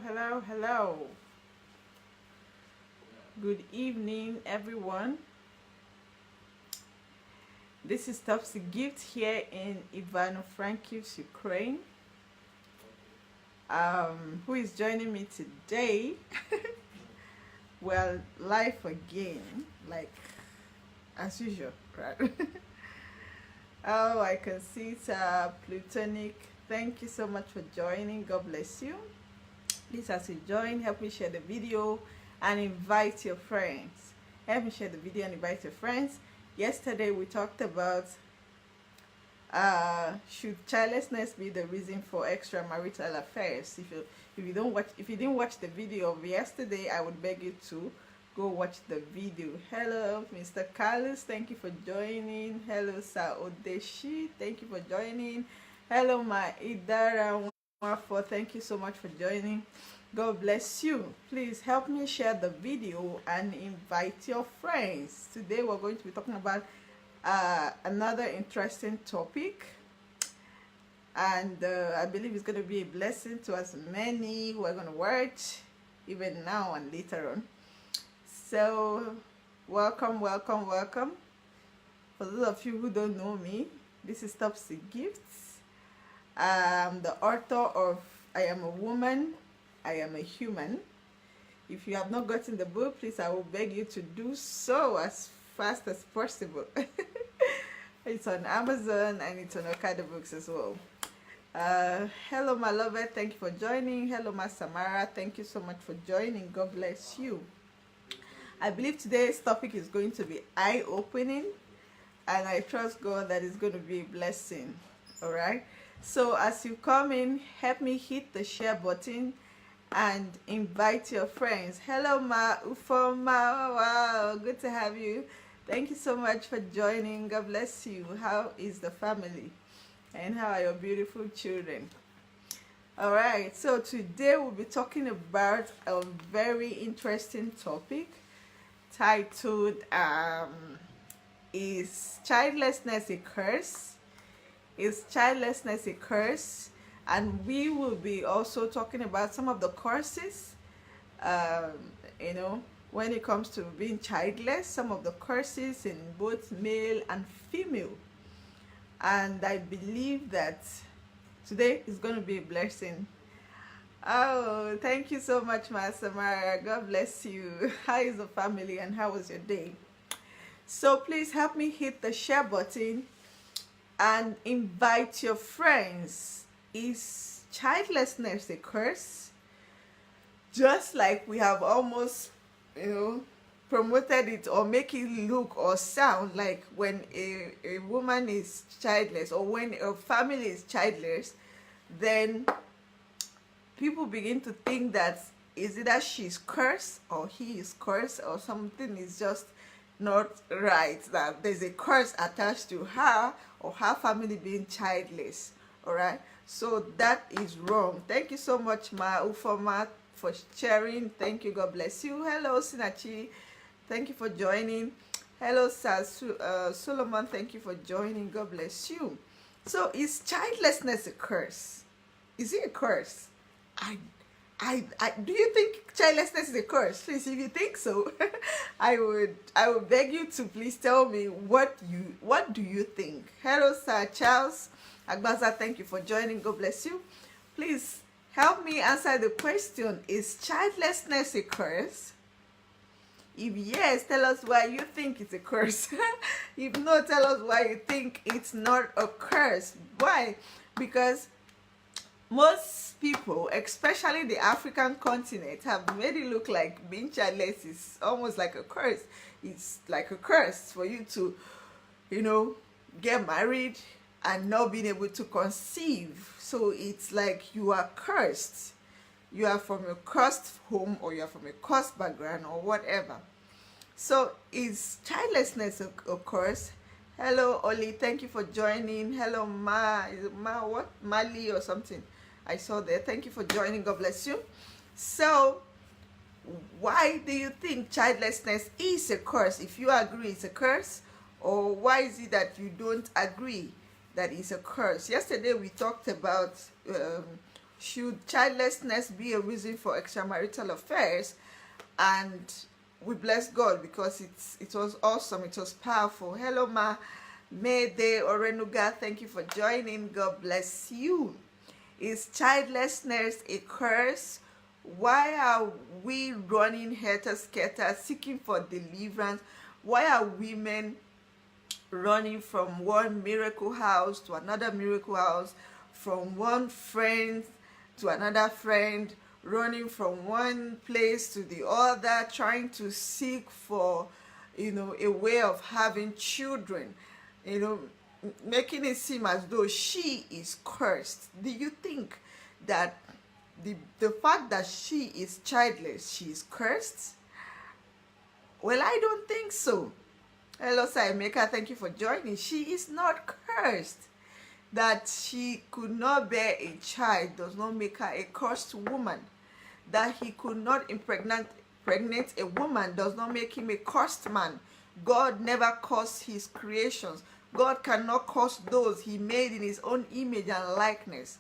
Hello. Good evening, everyone. This is Topsy Gift here in Ivano-Frankivsk, Ukraine. Who is joining me today? Well, live again, like as usual, right? Oh, I can see it's Plutonic. Thank you so much for joining. God bless you. Please, as you join, help me share the video and invite your friends. Help me share the video and invite your friends. Yesterday we talked about should childlessness be the reason for extramarital affairs. If you didn't watch the video of yesterday, I would beg you to go watch the video. Hello, Mr. Carlos, thank you for joining. Hello, Sir Odeshi, thank you for joining. Hello, my Idara. Thank you so much for joining. God bless you. Please help me share the video and invite your friends. Today we're going to be talking about another interesting topic, and I believe it's going to be a blessing to as many who are going to watch even now and later on. So welcome. For those of you who don't know me, this is Topsy Gifts. I'm the author of I Am a Woman, I Am a Human. If you have not gotten the book, please, I will beg you to do so as fast as possible. It's on Amazon and it's on Okada Books as well. Hello, my lover, thank you for joining. Hello, my Samara, thank you so much for joining. God bless you. I believe today's topic is going to be eye-opening, and I trust God that it's going to be a blessing. All right. So as you come in, help me hit the share button and invite your friends. Hello, Ma Ufoma. Wow, good to have you. Thank you so much for joining. God bless you. How is the family? And how are your beautiful children? All right, so today we'll be talking about a very interesting topic titled, Is Childlessness a Curse? Is childlessness a curse? And we will be also talking about some of the curses, when it comes to being childless, some of the curses in both male and female. And I believe that today is going to be a blessing. Oh, thank you so much, Ma Samara. God bless you. How is the family and how was your day? So please help me hit the share button and invite your friends. Is childlessness a curse? Just like we have almost, promoted it or make it look or sound like when a woman is childless or when a family is childless, then people begin to think that is either she's cursed or he is cursed or something is just not right, that there's a curse attached to her or her family being childless. All right, so that is wrong. Thank you so much, Ma Ufoma, for sharing. Thank you. God bless you. Hello, Sinachi, thank you for joining. Hello, Sir Solomon, thank you for joining. God bless you. So is childlessness a curse? Is it a curse? Do you think childlessness is a curse? Please, if you think so, I would beg you to please tell me what do you think. Hello, Sir Charles Agbaza, thank you for joining. God bless you. Please help me answer the question: is childlessness a curse? If yes, tell us why you think it's a curse. If no, tell us why you think it's not a curse. Why? Because most people, especially the African continent, have made it look like being childless is almost like a curse. It's like a curse for you to, get married and not being able to conceive. So it's like you are cursed. You are from a cursed home or you are from a cursed background or whatever. So is childlessness a curse? Hello, Oli, thank you for joining. Hello, Mali or something I saw there. Thank you for joining. God bless you. So why do you think childlessness is a curse? If you agree it's a curse, or why is it that you don't agree that it's a curse? Yesterday we talked about should childlessness be a reason for extramarital affairs? And we bless God because it was awesome. It was powerful. Hello, Ma. Mayday Orenuga, thank you for joining. God bless you. Is childlessness a curse? Why are we running helter-skelter seeking for deliverance? Why are women running from one miracle house to another miracle house, from one friend to another friend, running from one place to the other, trying to seek for, a way of having children, making it seem as though she is cursed? Do you think that the fact that she is childless, she is cursed? Well, I don't think so. Hello, Saimeka, thank you for joining. She is not cursed. That she could not bear a child does not make her a cursed woman. That he could not impregnate a woman does not make him a cursed man. God never cursed his creations. God cannot curse those he made in his own image and likeness.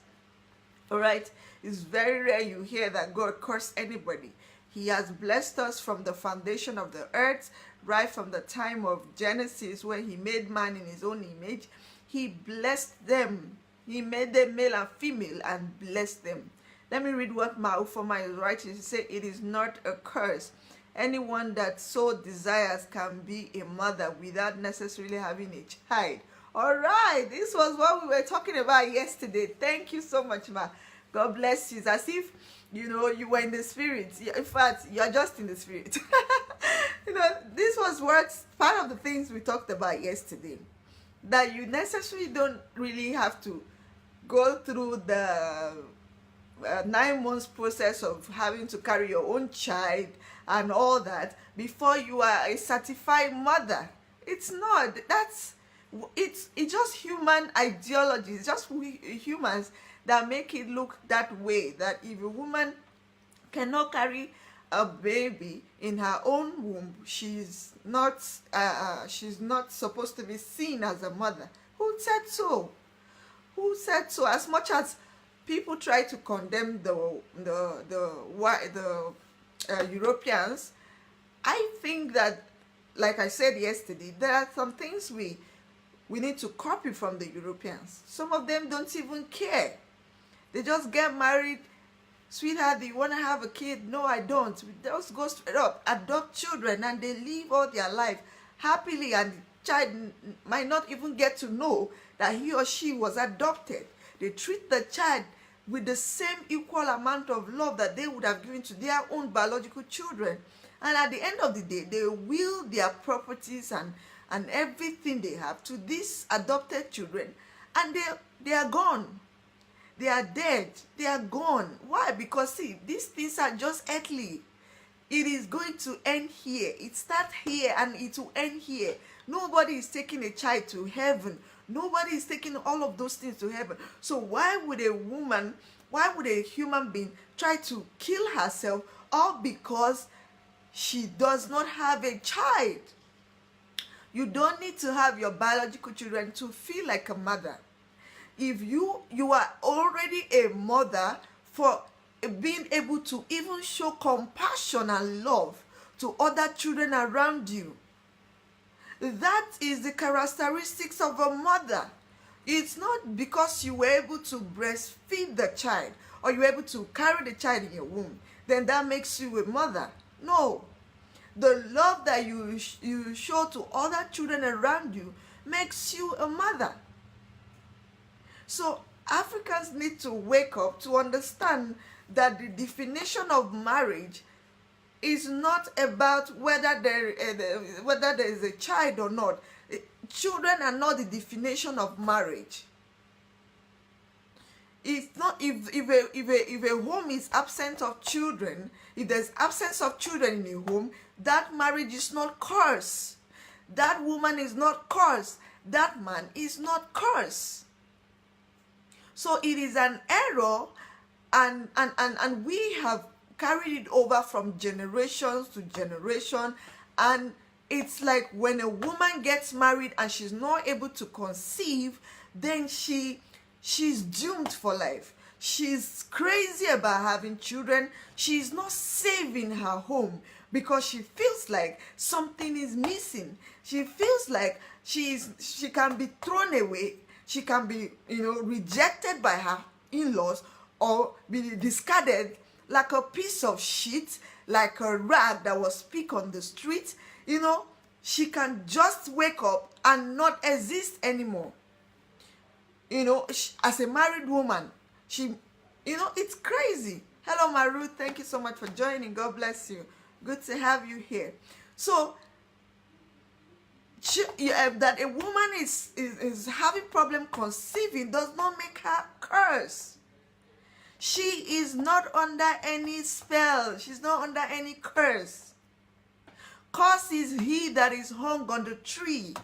All right? It's very rare you hear that God cursed anybody. He has blessed us from the foundation of the earth, right from the time of Genesis, where he made man in his own image. He blessed them. He made them male and female and blessed them. Let me read what Maufoma is writing. She said, it is not a curse. Anyone that so desires can be a mother without necessarily having a child. All right, this was what we were talking about yesterday. Thank you so much, Ma. God bless you. It's as if, you were in the spirit. In fact, you're just in the spirit. This was part of the things we talked about yesterday. That you necessarily don't really have to go through the 9 months process of having to carry your own child and all that before you are a certified mother. It's not. It's just human ideology. It's just we humans that make it look that way, that if a woman cannot carry a baby in her own womb, she's not supposed to be seen as a mother. Who said so? Who said so? As much as people try to condemn the Europeans, I think that, like I said yesterday, there are some things we need to copy from the Europeans. Some of them don't even care. They just get married. Sweetheart, do you want to have a kid? No, I don't. They just go straight up, adopt children, and they live all their life happily, and the child might not even get to know that he or she was adopted. They treat the child with the same equal amount of love that they would have given to their own biological children. And at the end of the day, they will their properties and everything they have to these adopted children, and they are gone. They are dead. They are gone. Why? Because see, these things are just earthly. It is going to end here. It starts here and it will end here. Nobody is taking a child to heaven. Nobody is taking all of those things to heaven. So why would a human being try to kill herself all because she does not have a child? You don't need to have your biological children to feel like a mother. If you are already a mother, for being able to even show compassion and love to other children around you, that is the characteristics of a mother. It's not because you were able to breastfeed the child or you were able to carry the child in your womb, then that makes you a mother. No. The love that you show to other children around you makes you a mother. So Africans need to wake up to understand that the definition of marriage is not about whether there is a child or not. Children are not the definition of marriage. It's not if a home is absent of children, if there's absence of children in a home, that marriage is not cursed. That woman is not cursed. That man is not cursed. So it is an error, and we have carried it over from generations to generation. And it's like when a woman gets married and she's not able to conceive, then she's doomed for life. she's crazy about having children. She's not safe in her home because she feels like something is missing. She feels like she can be thrown away. She can be, rejected by her in-laws or be discarded like a piece of shit, like a rag that was picked on the street. She can just wake up and not exist anymore. As a married woman, it's crazy. Hello, Maru. Thank you so much for joining. God bless you. Good to have you here. So, that a woman is having problem conceiving does not make her curse. She is not under any spell. She's not under any curse. Curse is he that is hung on the tree.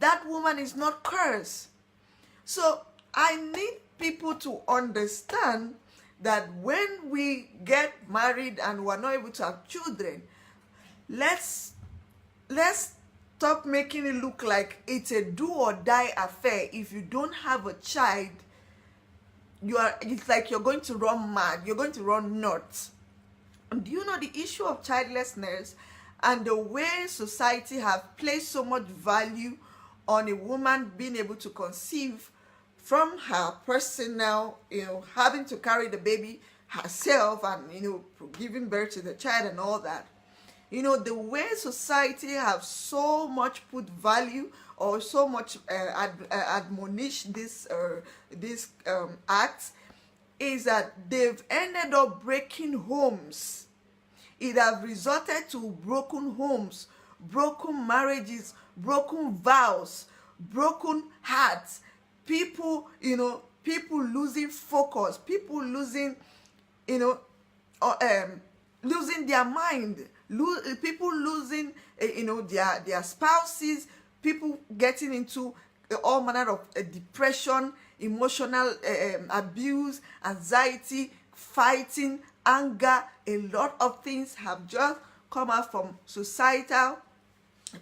That woman is not cursed. So I need people to understand that when we get married and we're not able to have children, let's stop making it look like it's a do or die affair. If you don't have a child, it's like you're going to run mad, you're going to run nuts. And do you know the issue of childlessness and the way society have placed so much value on a woman being able to conceive from her personal, having to carry the baby herself and, giving birth to the child and all that. The way society have so much put value or so much admonish this acts is that they've ended up breaking homes. It has resulted to broken homes, broken marriages, broken vows, broken hearts, people losing focus, people losing, losing their mind, people losing, their spouses, people getting into all manner of depression, emotional abuse, anxiety, fighting, anger. A lot of things have just come out from societal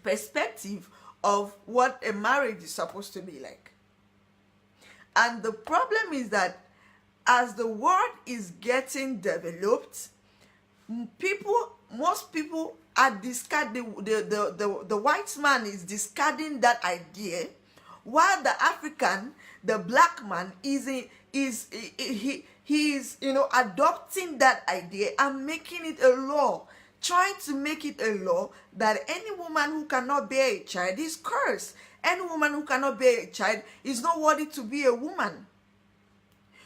perspective of what a marriage is supposed to be like. And the problem is that as the world is getting developed, most people are discarding, the white man is discarding that idea, while the African, the black man is adopting that idea and making it a law, trying to make it a law that any woman who cannot bear a child is cursed. Any woman who cannot bear a child is not worthy to be a woman.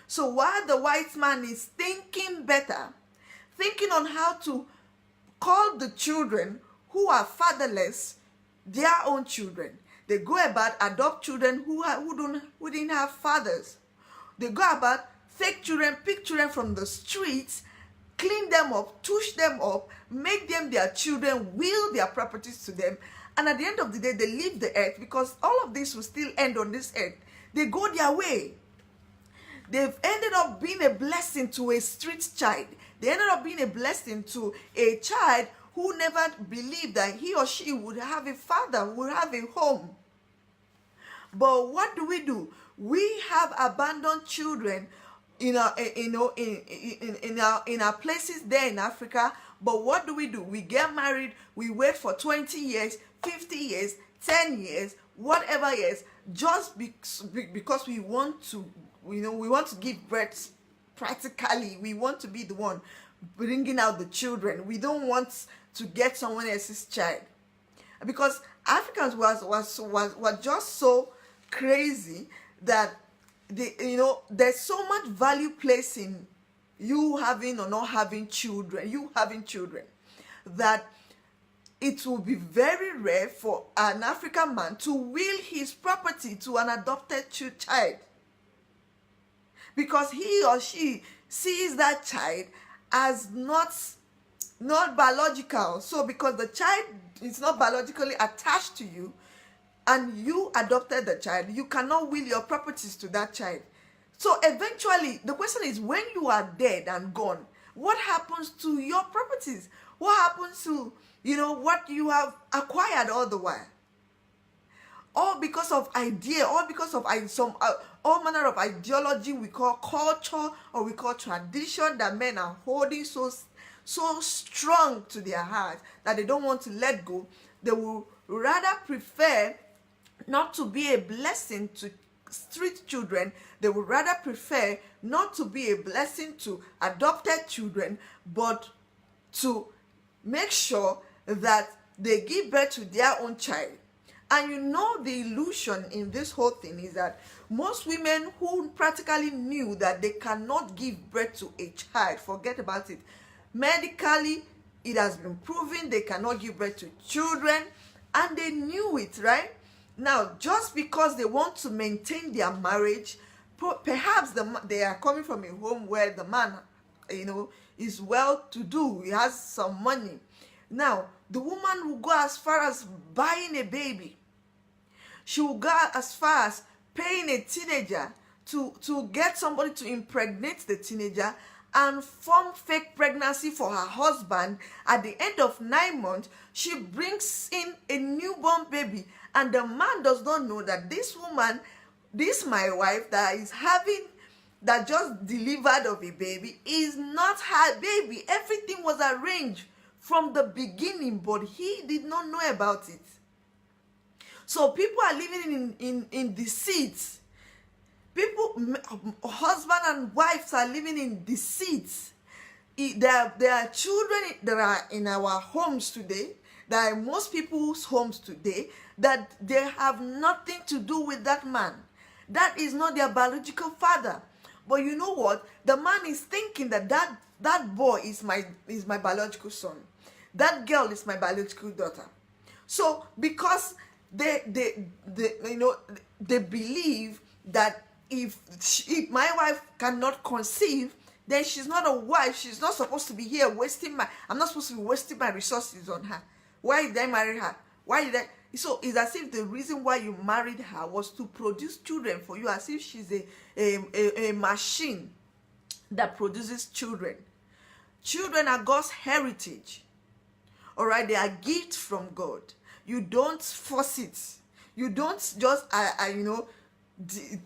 So while the white man is thinking better, thinking on how to call the children who are fatherless their own children, they go about adopt children who didn't have fathers. They go about fake children, pick children from the streets, clean them up, touch them up, make them their children, will their properties to them, and at the end of the day, they leave the earth, because all of this will still end on this earth. They go their way. They've ended up being a blessing to a street child. They ended up being a blessing to a child who never believed that he or she would have a father, would have a home. But what do? We have abandoned children in our places there in Africa. But what do? We get married, we wait for 20 years, 50 years, 10 years, whatever years, just because we want to, we want to give birth practically. We want to be the one bringing out the children. We don't want to get someone else's child, because Africans were just so crazy that there's so much value placed in you having or not having children, that it will be very rare for an African man to will his property to an adopted child, because he or she sees that child as not biological. So because the child is not biologically attached to you and you adopted the child, you cannot will your properties to that child. So eventually the question is, when you are dead and gone, what happens to your properties? What happens to what you have acquired all the while? All because of idea, all because of all manner of ideology we call culture or we call tradition that men are holding so strong to their heart that they don't want to let go. They will rather prefer not to be a blessing to street children. They would rather prefer not to be a blessing to adopted children, but to make sure that they give birth to their own child. And you know, the illusion in this whole thing is that most women who practically knew that they cannot give birth to a child, forget about it. Medically, it has been proven they cannot give birth to children, and they knew it, right? Now, just because they want to maintain their marriage, perhaps they are coming from a home where the man, is well-to-do, he has some money. Now, the woman will go as far as buying a baby. She will go as far as paying a teenager to get somebody to impregnate the teenager and form fake pregnancy for her husband. At the end of 9 months, she brings in a newborn baby, and the man does not know that this woman, my wife that just delivered of a baby, is not her baby. Everything was arranged from the beginning, but he did not know about it. So people are living in deceit. Husband and wives are living in deceit. There are children that are in our homes today, that are most people's homes today, that they have nothing to do with that man. That is not their biological father. But you know what? The man is thinking that boy is my biological son. That girl is my biological daughter. So because they believe that if my wife cannot conceive, then she's not a wife. She's not supposed to be here I'm not supposed to be wasting my resources on her. Why did I marry her? So it's as if the reason why you married her was to produce children for you, as if she's a machine that produces children. Children are God's heritage. All right, they are gifts from God. You don't force it. You don't just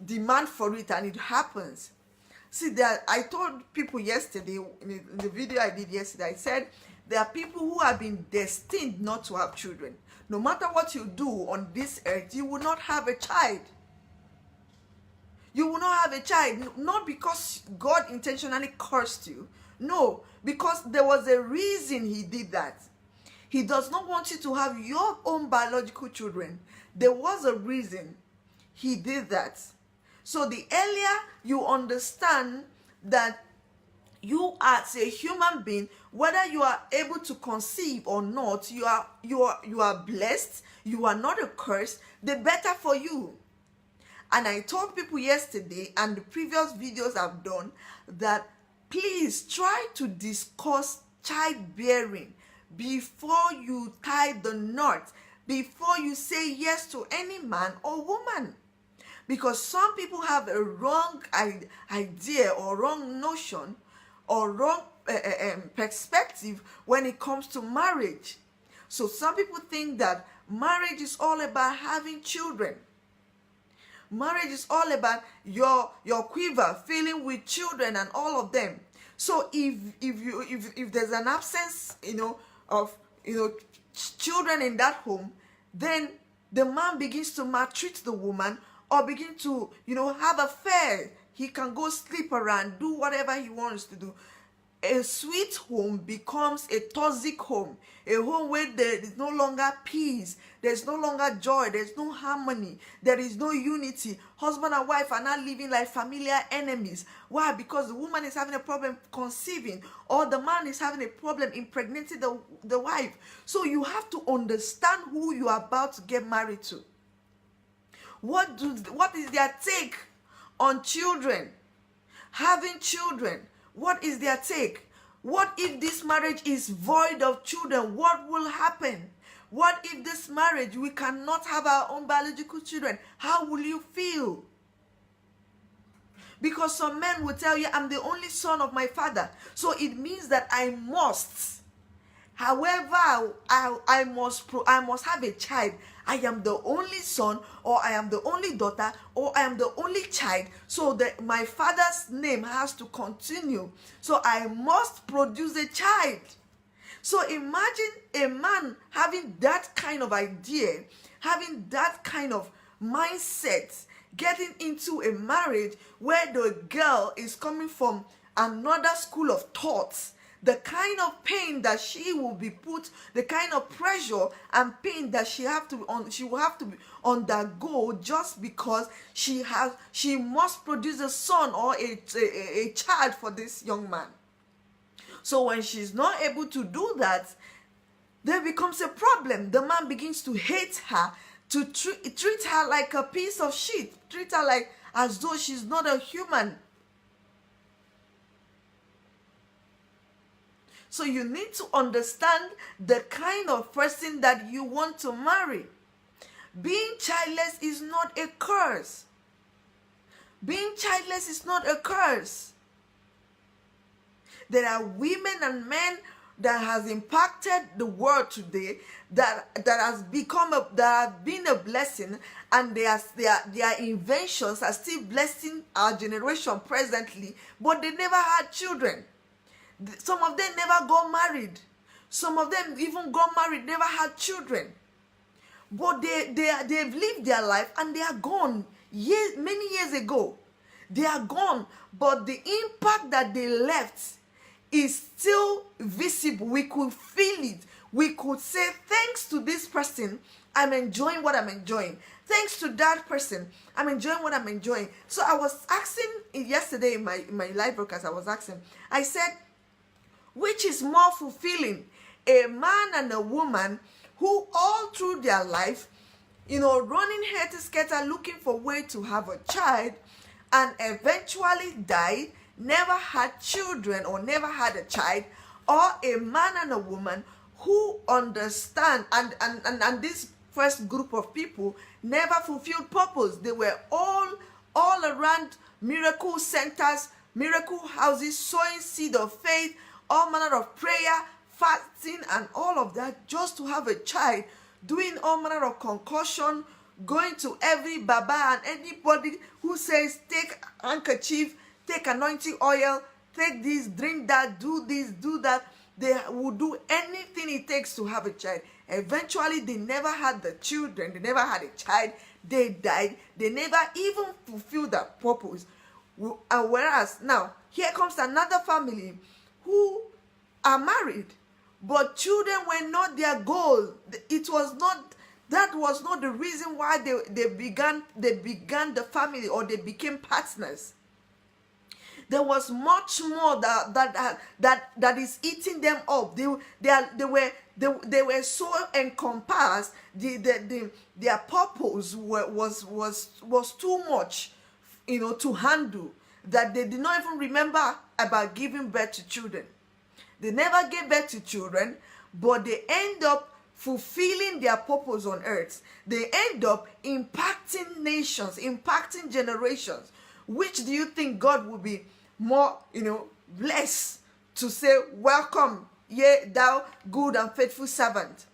demand for it and it happens. See, that I told people yesterday in the video I did yesterday, I said there are people who have been destined not to have children. No matter what you do on this earth, you will not have a child. You will not have a child, not because God intentionally cursed you. No, because there was a reason he did that. He does not want you to have your own biological children. There was a reason he did that. So the earlier you understand that you as a human being, whether you are able to conceive or not, you are blessed, you are not a curse, the better for you. And I told people yesterday and the previous videos I've done that please try to discuss childbearing before you tie the knot, before you say yes to any man or woman. Because some people have a wrong idea or wrong notion or wrong perspective when it comes to marriage. So some people think that marriage is all about having children. Marriage is all about your quiver filling with children and all of them. So if there's an absence, of children in that home, then the man begins to maltreat the woman or begin to have affair. He can go sleep around, do whatever he wants to do. A sweet home becomes a toxic home, a home where there is no longer peace, there's no longer joy, there's no harmony, there is no unity. Husband and wife are now living like familiar enemies. Why? Because the woman is having a problem conceiving, or the man is having a problem impregnating the wife. So you have to understand who you are about to get married to. What is their take on children? Having children. What is their take? What if this marriage is void of children? What will happen? What if this marriage, we cannot have our own biological children? How will you feel? Because some men will tell you, I'm the only son of my father. So it means that I must However, I must have a child. I am the only son, or I am the only daughter, or I am the only child. So that my father's name has to continue. So I must produce a child. So imagine a man having that kind of idea, having that kind of mindset, getting into a marriage where the girl is coming from another school of thoughts. The kind of pain that she will be put, the kind of pressure and pain that she will have to undergo just because she must produce a son or a child for this young man. So when she's not able to do that, there becomes a problem. The man begins to hate her, to treat her like a piece of shit, treat her like as though she's not a human. So you need to understand the kind of person that you want to marry. Being childless is not a curse. Being childless is not a curse. There are women and men that has impacted the world today, that have been a blessing, and their inventions are still blessing our generation presently, but they never had children. Some of them never got married. Some of them even got married, never had children. But they've lived their life and they are gone many years ago. They are gone, but the impact that they left is still visible. We could feel it. We could say, thanks to this person, I'm enjoying what I'm enjoying. Thanks to that person, I'm enjoying what I'm enjoying. So I was asking yesterday in my live broadcast, I said, which is more fulfilling, a man and a woman who all through their life, running head to scatter, looking for a way to have a child, and eventually died, never had children or never had a child, or a man and a woman who understand, and this first group of people never fulfilled purpose. They were all around miracle centers, miracle houses, sowing seed of faith, all manner of prayer, fasting, and all of that, just to have a child, doing all manner of concussion, going to every baba and anybody who says, take handkerchief, take anointing oil, take this, drink that, do this, do that. They will do anything it takes to have a child. Eventually, they never had the children. They never had a child. They died. They never even fulfilled their purpose. And whereas now, here comes another family who are married, but children were not their goal. That was not the reason why they began the family, or they became partners. There was much more that is eating them up. They were so encompassed. Their purpose was too much, to handle, that they did not even remember about giving birth to children. They never gave birth to children, but they end up fulfilling their purpose on earth. They end up impacting nations, impacting generations. Which do you think God will be more, blessed to say, welcome, yea, thou good and faithful servant?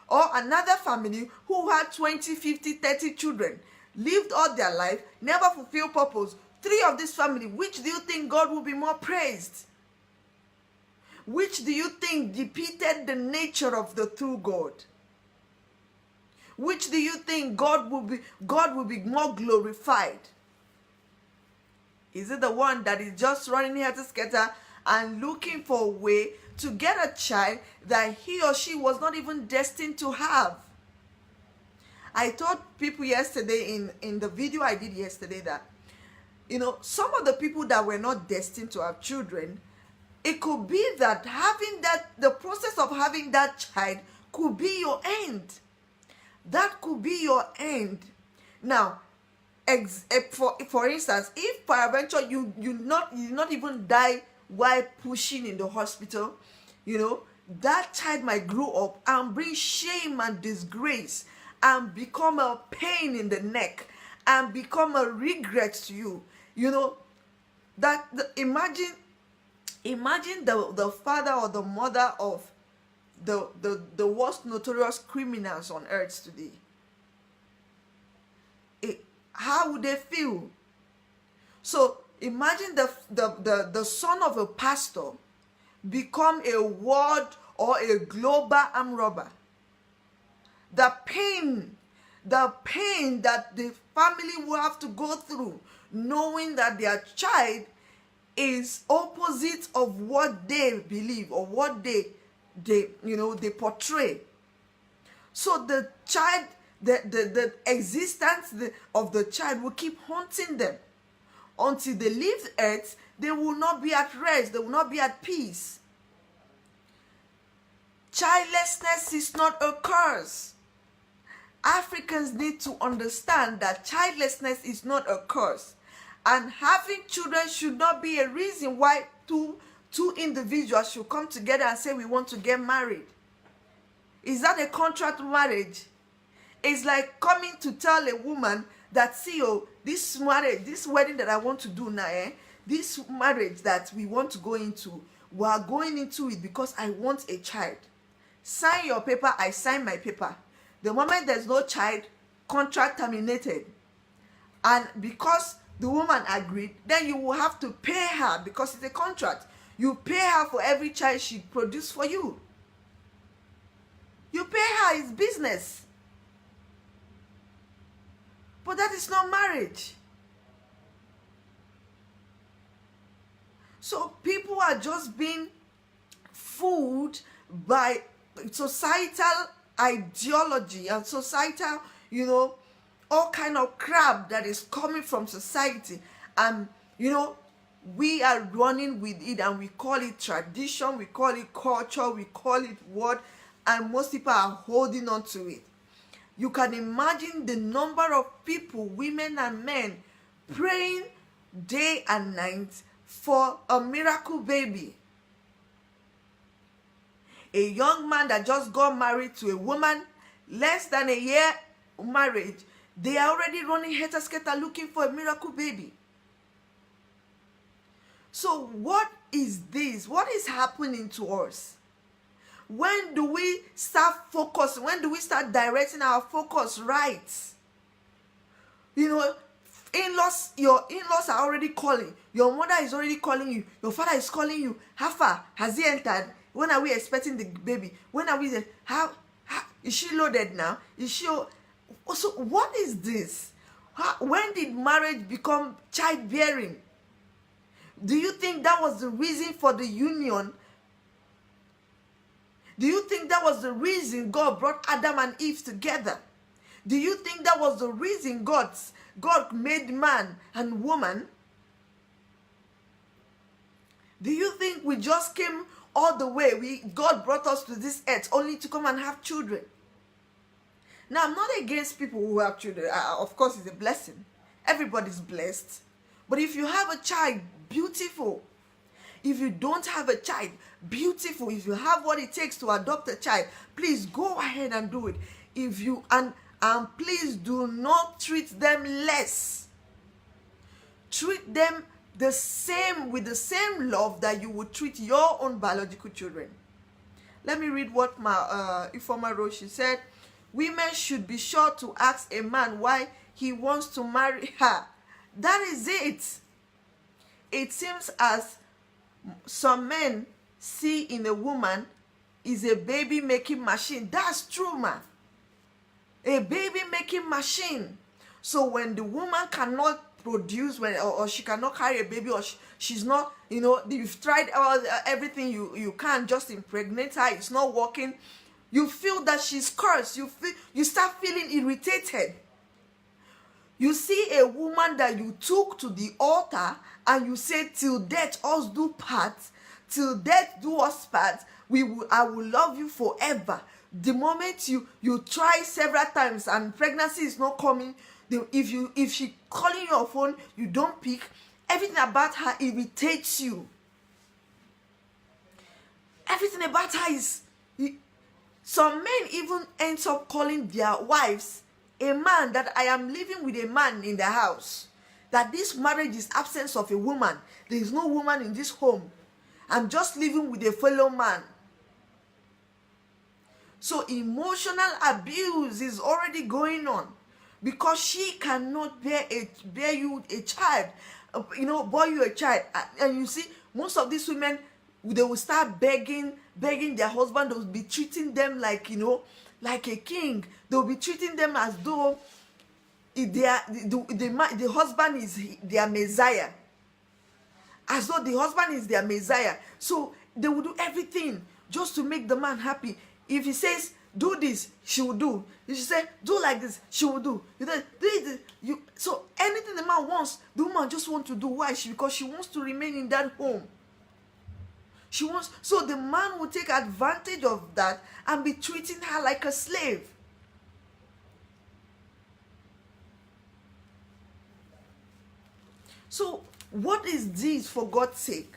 Or another family who had 20, 50, 30 children, lived all their life, never fulfilled purpose. 3 of this family, which do you think God will be more praised? Which do you think depicted the nature of the true God? Which do you think God will be more glorified? Is it the one that is just running here to scatter and looking for a way to get a child that he or she was not even destined to have? I told people yesterday in the video I did yesterday that, some of the people that were not destined to have children, it could be that the process of having that child could be your end. That could be your end. Now, for instance, if peradventure you not even die while pushing in the hospital, that child might grow up and bring shame and disgrace and become a pain in the neck and become a regret to you. Imagine the father or the mother of the worst notorious criminals on earth today. How would they feel? So imagine the son of a pastor become a world or a global armed robber. The pain that the family will have to go through, knowing that their child is opposite of what they believe or what they portray. So the child, the existence of the child will keep haunting them until they leave earth. They will not be at rest. They will not be at peace. Childlessness is not a curse. Africans need to understand that childlessness is not a curse, and having children should not be a reason why two individuals should come together and say we want to get married. Is that a contract marriage? It's like coming to tell a woman that, see, oh, this marriage, this wedding that I want to do now, this marriage that we want to go into, we are going into it because I want a child. Sign your paper, I sign my paper. The moment there's no child, contract terminated. And because the woman agreed, then you will have to pay her, because it's a contract. You pay her for every child she produced for you. You pay her, it's business. But that is not marriage. So people are just being fooled by societal ideology and societal, all kind of crap that is coming from society. And, we are running with it, and we call it tradition, we call it culture, we call it what, and most people are holding on to it. You can imagine the number of people, women and men, praying day and night for a miracle baby. A young man that just got married to a woman, less than a year marriage, they are already running helter-skelter looking for a miracle baby. So what is this? What is happening to us? When do we start focusing? When do we start directing our focus right? In-laws, your in-laws are already calling. Your mother is already calling you. Your father is calling you. How far? Has he entered? When are we expecting the baby? When are we there? How is she loaded now? Is she? So what is this? When did marriage become childbearing? Do you think that was the reason for the union? Do you think that was the reason God brought Adam and Eve together? Do you think that was the reason God made man and woman? Do you think we just came all the way? God brought us to this earth only to come and have children? Now, I'm not against people who have children. Of course, it's a blessing. Everybody's blessed. But if you have a child, beautiful. If you don't have a child, beautiful. If you have what it takes to adopt a child, please go ahead and do it. If you and please do not treat them less. Treat them the same, with the same love that you would treat your own biological children. Let me read what my Ifoma wrote. She said, women should be sure to ask a man why he wants to marry her. That is it. It seems as some men see in a woman is a baby making machine. That's true, man. A baby making machine. So when the woman cannot produce, or she cannot carry a baby, or she's not, you've tried everything you can, just impregnate her, it's not working, you feel that she's cursed. You start feeling irritated. You see a woman that you took to the altar and you say, till death us do part, till death do us part, I will love you forever. The moment you try several times and pregnancy is not coming, if she calling your phone, you don't pick, everything about her irritates you. Everything about her is... Some men even end up calling their wives a man, that I am living with a man in the house. That this marriage is absence of a woman. There is no woman in this home. I'm just living with a fellow man. So emotional abuse is already going on because she cannot bear you a child, boy you a child. And you see, most of these women, they will start begging their husband. They will be treating them like, like a king. They will be treating them as though the husband is their Messiah. As though the husband is their Messiah. So they will do everything just to make the man happy. If he says, do this, she will do. If she says, do like this, she will do. So anything the man wants, the woman just wants to do. Why? Because she wants to remain in that home. So the man will take advantage of that and be treating her like a slave. So what is this, for God's sake?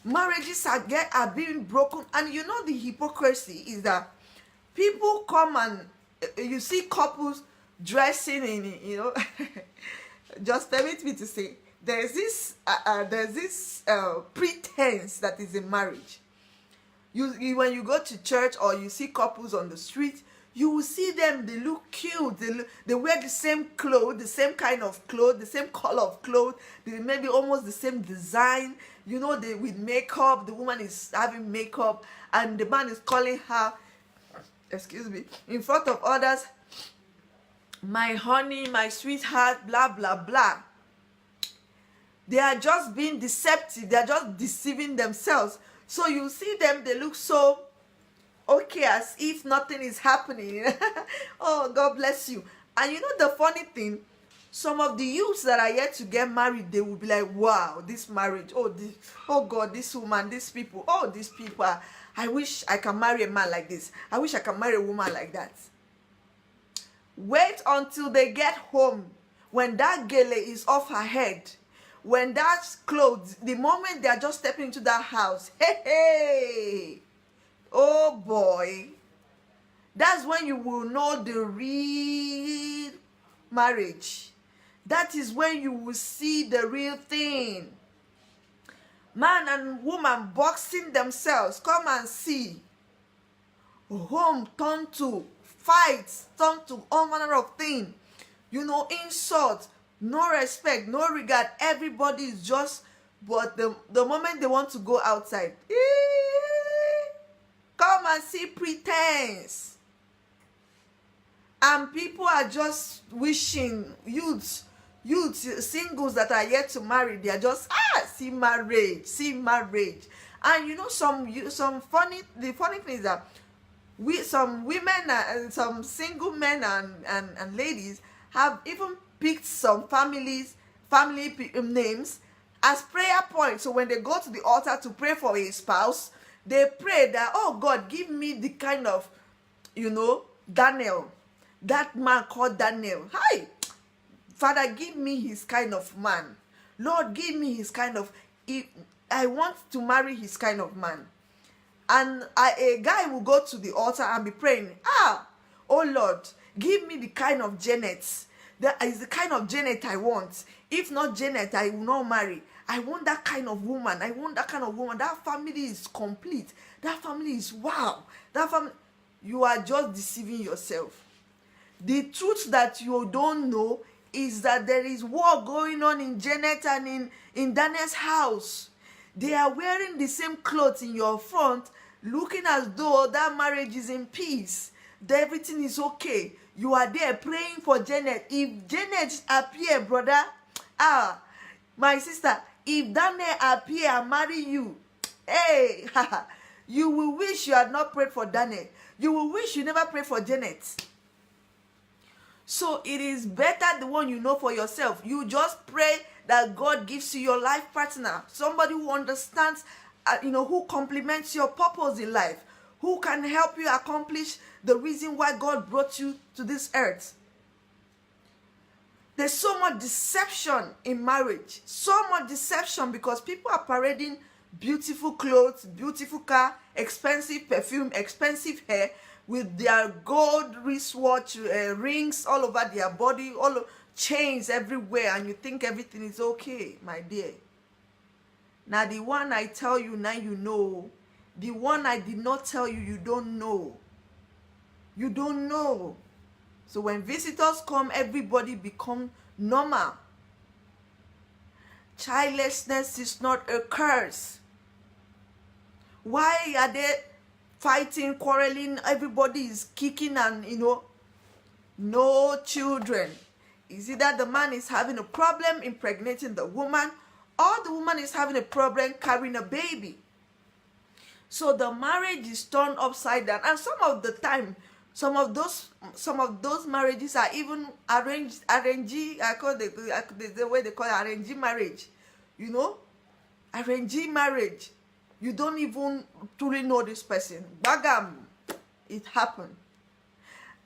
Marriages are being broken, and the hypocrisy is that people come and you see couples dressing in, just permit me to say, there's this pretense that is in marriage. You when you go to church or you see couples on the street, you will see them, they look cute, they wear the same clothes, the same kind of clothes, the same color of clothes, they maybe almost the same design, they with makeup, the woman is having makeup, and the man is calling her, excuse me, in front of others, my honey, my sweetheart, blah, blah, blah. They are just being deceptive, they are just deceiving themselves. So you see them, they look so okay, as if nothing is happening. Oh, God bless you. And the funny thing, some of the youths that are yet to get married, they will be like, wow, this marriage, oh God, this woman, these people, these people, I wish I can marry a man like this. I wish I can marry a woman like that. Wait until they get home, when that gele is off her head, when that clothes, the moment they are just stepping into that house, hey, oh boy, that's when you will know the real marriage. That is when you will see the real thing. Man and woman boxing themselves. Come and see. Home turned to fights, turned to all manner of things. Insult, no respect, no regard. Everybody is just, but the moment they want to go outside, come and see pretense. And people are just wishing, youths, singles that are yet to marry, they are just, see marriage. And the funny thing is that some women and some single men and ladies have even picked some family names as prayer points. So when they go to the altar to pray for a spouse, they pray that, oh God, give me the kind of, Daniel, that man called Daniel. Hi, Father, give me his kind of man. Lord, give me his kind of, I want to marry his kind of man. And a guy will go to the altar and be praying, oh Lord, give me the kind of Janet. That is the kind of Janet I want. If not Janet, I will not marry. I want that kind of woman. I want that kind of woman. That family is complete. That family is wow. That family, you are just deceiving yourself. The truth that you don't know is that there is war going on in Janet and in Daniel's house. They are wearing the same clothes in your front, looking as though that marriage is in peace. That everything is okay. You are there praying for Janet. If Janet appear, brother, my sister, if Daniel appear and marry you, hey, you will wish you had not prayed for Daniel. You will wish you never prayed for Janet. So it is better the one you know for yourself. You just pray that God gives you your life partner, somebody who understands, who complements your purpose in life, who can help you accomplish the reason why God brought you to this earth. There's so much deception in marriage, so much deception, because people are parading beautiful clothes, beautiful car, expensive perfume, expensive hair, with their gold wristwatch, rings all over their body, chains everywhere, and you think everything is okay, my dear. Now the one I tell you now, The one I did not tell you, you don't know. You don't know. So when visitors come, everybody become normal. Childlessness is not a curse. Why are they fighting, quarreling? Everybody is kicking and, no children. Is it that the man is having a problem impregnating the woman, or the woman is having a problem carrying a baby? So the marriage is turned upside down. And some of the time, some of those marriages are even arranged. I call the way they call it arranged marriage. Arranged marriage. You don't even truly know this person. Bagam, it happened.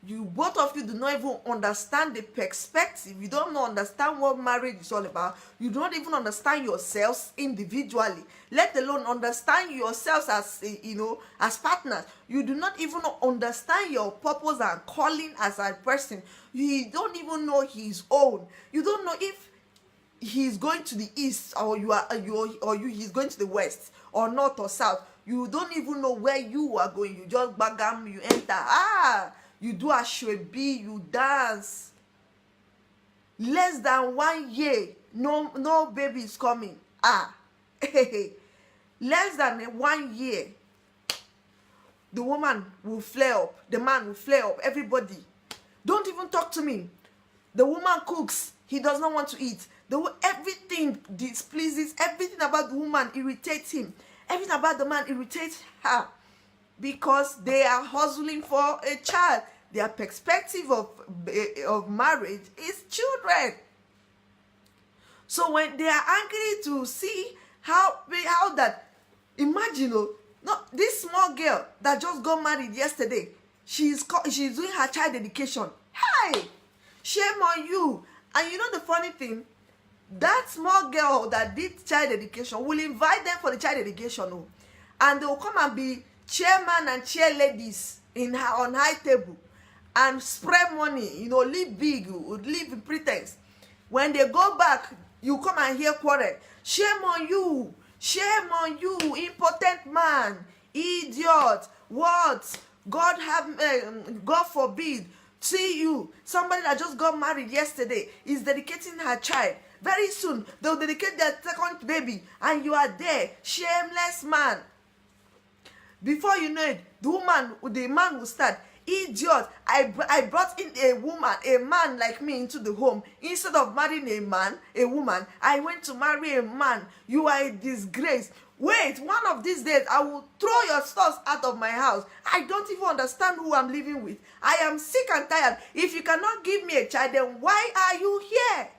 Both of you do not even understand the perspective. You don't understand what marriage is all about. You don't even understand yourselves individually, let alone understand yourselves as partners. You do not even understand your purpose and calling as a person. You don't even know his own. You don't know if he's going to the east, or he's going to the west, or north or south. You don't even know where you are going. You just bagam, you enter. You do a shwebi, you dance. Less than 1 year, no baby is coming. Less than 1 year, the woman will flare up, the man will flare up, everybody. Don't even talk to me. The woman cooks, he does not want to eat. Everything displeases, everything about the woman irritates him. Everything about the man irritates her. Because they are hustling for a child. Their perspective of marriage is children. So when they are angry to see how that, imagine, this small girl that just got married yesterday, she's doing her child dedication. Hey, shame on you. And the funny thing, that small girl that did child dedication will invite them for the child dedication, and they will come and be chairman and chairladies on high table and spread money, live big, live in pretense. When they go back, you come and hear quarrel. Shame on you, impotent man, idiot, what? God forbid. See you, somebody that just got married yesterday is dedicating her child. Very soon, they'll dedicate their second baby, and you are there, shameless man. Before you know it, the man will start, idiot, I brought in a man like me into the home. Instead of marrying a woman, I went to marry a man. You are a disgrace. Wait, one of these days, I will throw your stuff out of my house. I don't even understand who I'm living with. I am sick and tired. If you cannot give me a child, then why are you here?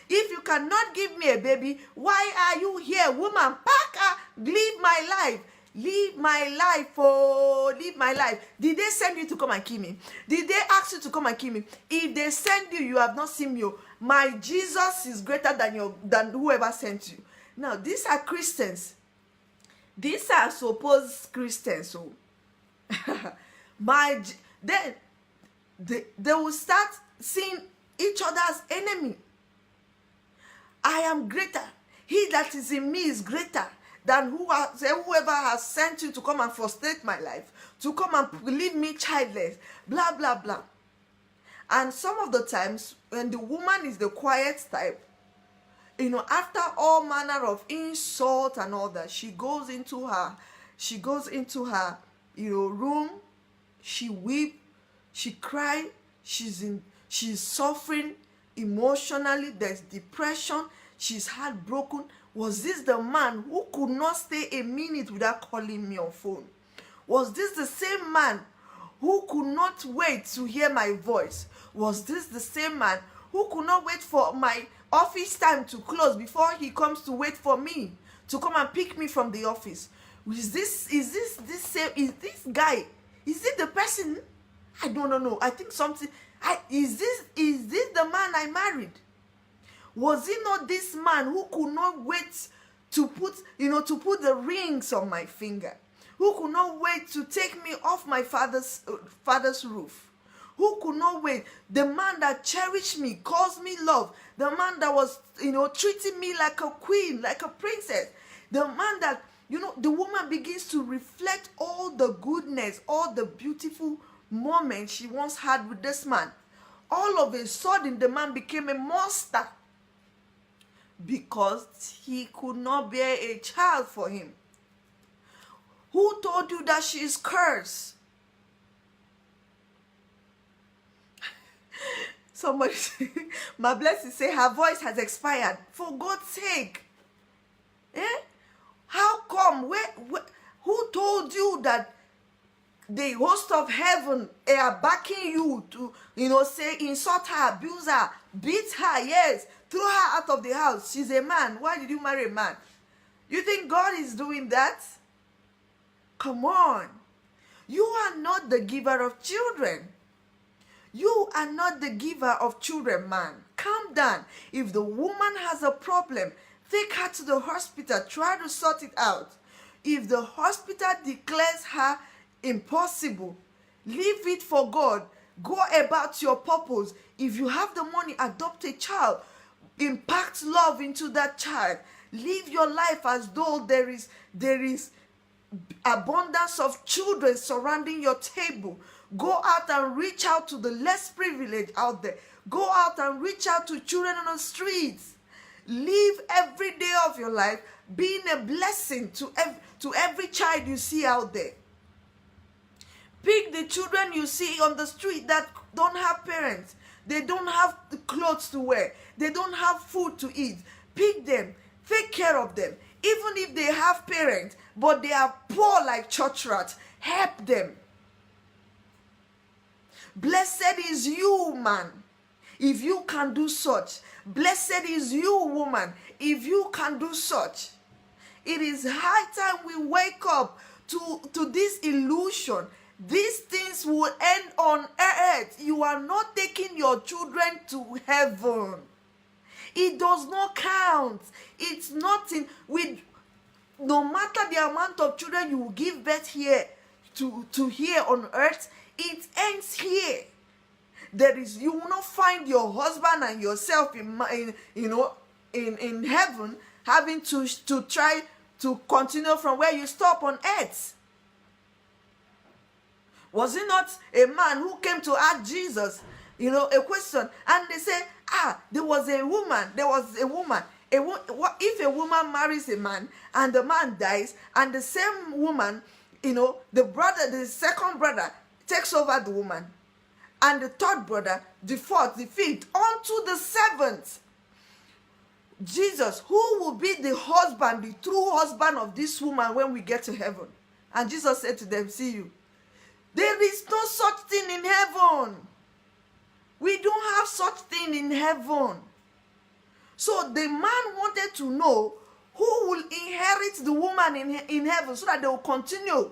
If you cannot give me a baby, why are you here? Woman, pack her, live my life. Live my life, live my life. Did they send you to come and kill me? Did they ask you to come and kill me? If they send you, you have not seen me. My Jesus is greater than whoever sent you. Now, these are Christians. These are supposed Christians. Then they will start seeing each other as enemy. I am greater. He that is in me is greater than whoever has sent you to come and frustrate my life, to come and leave me childless, blah, blah, blah. And some of the times, when the woman is the quiet type, after all manner of insult and all that, she goes into her room, she weep, she cry, she's suffering emotionally, there's depression, she's heartbroken. Was this the man who could not stay a minute without calling me on phone? Was this the same man who could not wait to hear my voice? Was this the same man who could not wait for my office time to close before he comes to wait for me to come and pick me from the office? Is this guy? Is it the person? I don't know. I think something. Is this the man I married? Was it not this man who could not wait to put the rings on my finger? Who could not wait to take me off my father's roof? Who could not wait? The man that cherished me, calls me love. The man that was, treating me like a queen, like a princess. The man that the woman begins to reflect all the goodness, all the beautiful moments she once had with this man. All of a sudden, the man became a monster because he could not bear a child for him. Who told you that she is cursed? Somebody, my blessing say her voice has expired. For God's sake. How come? Who told you that the host of heaven are backing you to, say, insult her, abuse her, beat her, yes, throw her out of the house? She's a man. Why did you marry a man? You think God is doing that? Come on. You are not the giver of children. You are not the giver of children, man. Calm down. If the woman has a problem, take her to the hospital. Try to sort it out. If the hospital declares her impossible, leave it for God. Go about your purpose. If you have the money, adopt a child. Impact love into that child. Live your life as though there is abundance of children surrounding your table. Go out and reach out to the less privileged out there. Go out and reach out to children on the streets. Live every day of your life being a blessing to every child you see out there. Pick the children you see on the street that don't have parents. They don't have the clothes to wear. They don't have food to eat. Pick them. Take care of them. Even if they have parents, but they are poor like church rats, help them. Blessed is you, man, if you can do such. Blessed is you, woman, if you can do such. It is high time we wake up to this illusion. These things will end on earth. You are not taking your children to heaven. It does not count. It's nothing. No matter the amount of children you will give birth here to here on earth, it ends here. You will not find your husband and yourself in heaven having to try to continue from where you stop on earth. Was it not a man who came to ask Jesus, a question, and they say, there was a woman. If a woman marries a man and the man dies, and the same woman, the second brother takes over the woman, and the third brother, the fourth, the fifth, on to the seventh. Jesus, who will be the husband, the true husband of this woman when we get to heaven? And Jesus said to them, see you. There is no such thing in heaven. We don't have such thing in heaven. So the man wanted to know who will inherit the woman in heaven so that they will continue.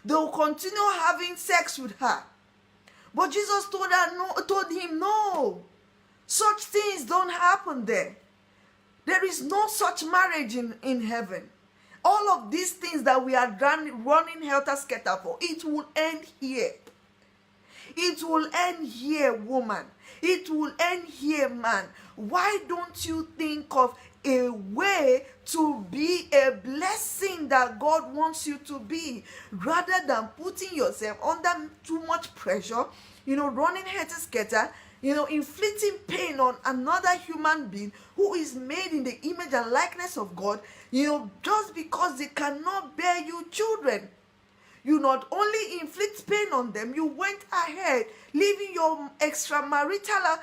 They will continue having sex with her. But Jesus told him, no, such things don't happen there. There is no such marriage in heaven. All of these things that we are running helter-skelter for, it will end here. It will end here, woman. It will end here, man. Why don't you think of a way to be a blessing that God wants you to be, rather than putting yourself under too much pressure, running helter-skelter, inflicting pain on another human being who is made in the image and likeness of God, just because they cannot bear you children. You not only inflict pain on them, you went ahead, living your extramarital,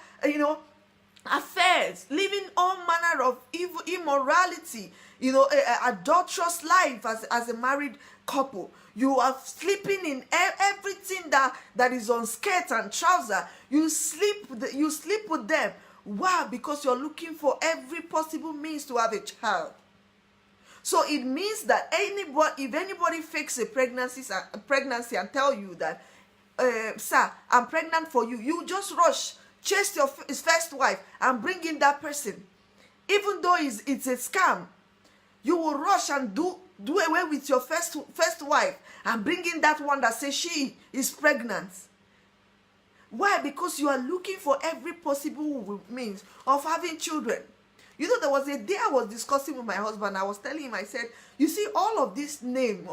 affairs, living all manner of evil, immorality, adulterous life as a married couple. You are sleeping in everything that is on skirt and trouser. You sleep with them. Why? Because you're looking for every possible means to have a child. So it means that if anybody fakes a pregnancy and tell you that, sir, I'm pregnant for you, you just rush, chase his first wife and bring in that person. Even though it's a scam, you will rush and do away with your first wife and bring in that one that says she is pregnant. Why? Because you are looking for every possible means of having children. You know, there was a day I was discussing with my husband. I was telling him, I said, you see, all of this name,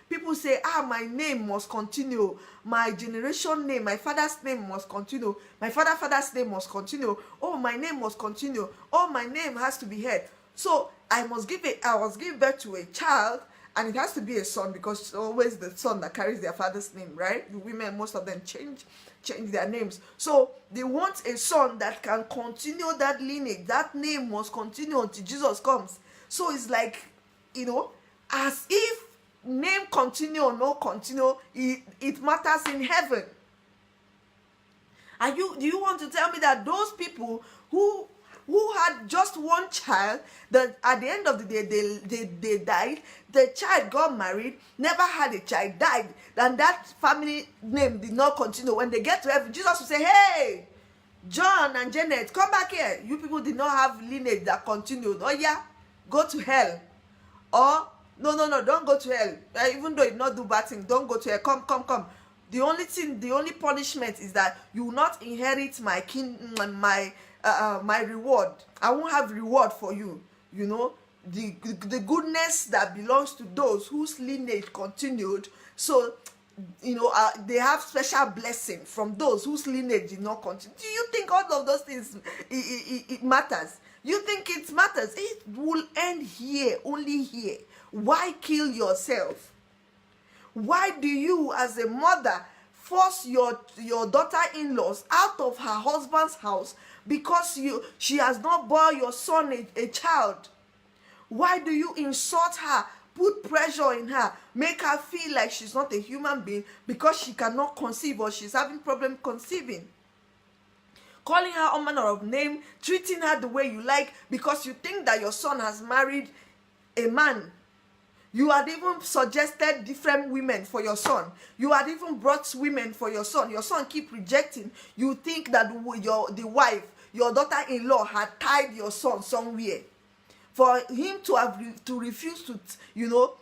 people say, my name must continue. My generation name, my father's name must continue. My father's name must continue. Oh, my name must continue. Oh, my name has to be heard. So I was giving birth to a child, and it has to be a son, because it's always the son that carries their father's name, right? The women, most of them change their names. So they want a son that can continue that lineage. That name must continue until Jesus comes. So it's like, you know, as if name continue or no continue, it matters in heaven. Do you want to tell me that those people who had just one child, that at the end of the day they died, the child got married, never had a child, died, and that family name did not continue? When they get to heaven, Jesus will say, hey, John and Janet, come back here. You people did not have lineage that continued. Oh yeah, go to hell. Or no, don't go to hell. Even though you not do bad things, don't go to hell. Come. The only punishment is that you will not inherit my my reward. I won't have reward for you. You know, the goodness that belongs to those whose lineage continued. So, you know, they have special blessing from those whose lineage did not continue. Do you think all of those things it matters? You think it matters? It will end here, only here. Why kill yourself? Why do you, as a mother, force your daughter-in-laws out of her husband's house because she has not borne your son a child? Why do you insult her, put pressure in her, make her feel like she's not a human being because she cannot conceive or she's having problem conceiving? Calling her all manner of name, treating her the way you like because you think that your son has married a man. You had even suggested different women for your son. You had even brought women for your son. Your son keep rejecting. You think that the wife, your daughter-in-law, had tied your son somewhere. For him to refuse to, you know,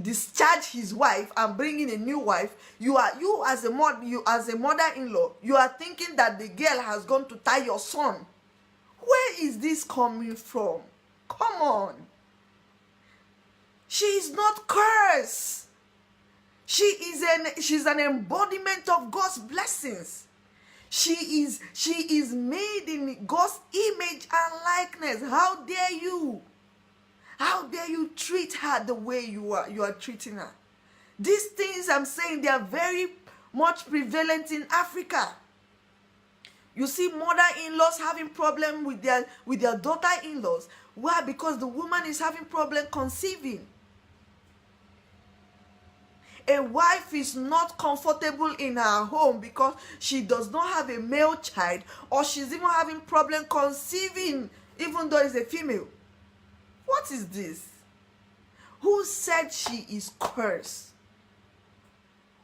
discharge his wife and bring in a new wife, you as a mother-in-law, you are thinking that the girl has gone to tie your son. Where is this coming from? Come on. She is not cursed. She's an embodiment of God's blessings. She is made in God's image and likeness. How dare you? How dare you treat her the way you are treating her? These things I'm saying, they are very much prevalent in Africa. You see mother-in-laws having problem with their daughter-in-laws. Why? Because the woman is having problem conceiving. A wife is not comfortable in her home because she does not have a male child, or she's even having problem conceiving even though it's a female. What is this? Who said she is cursed?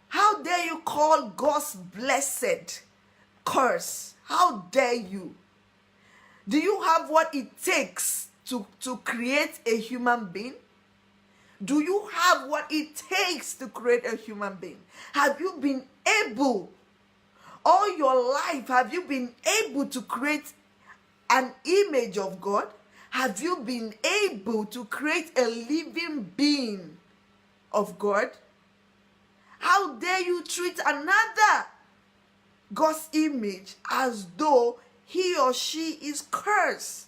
How dare you call God's blessed curse? How dare you? Do you have what it takes to create a human being? Do you have what it takes to create a human being? Have you been able, all your life, have you been able to create an image of God? Have you been able to create a living being of God? How dare you treat another God's image as though he or she is cursed?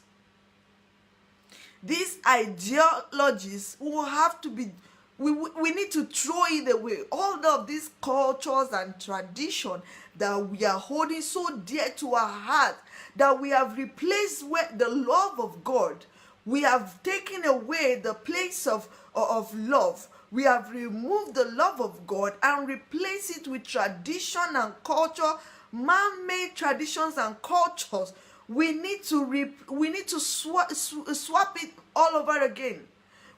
These ideologies will have to be, we need to throw it away. All of these cultures and tradition that we are holding so dear to our heart, that we have replaced with the love of God. We have taken away the place of love. We have removed the love of God and replaced it with tradition and culture, man-made traditions and cultures. We need to swap it all over again.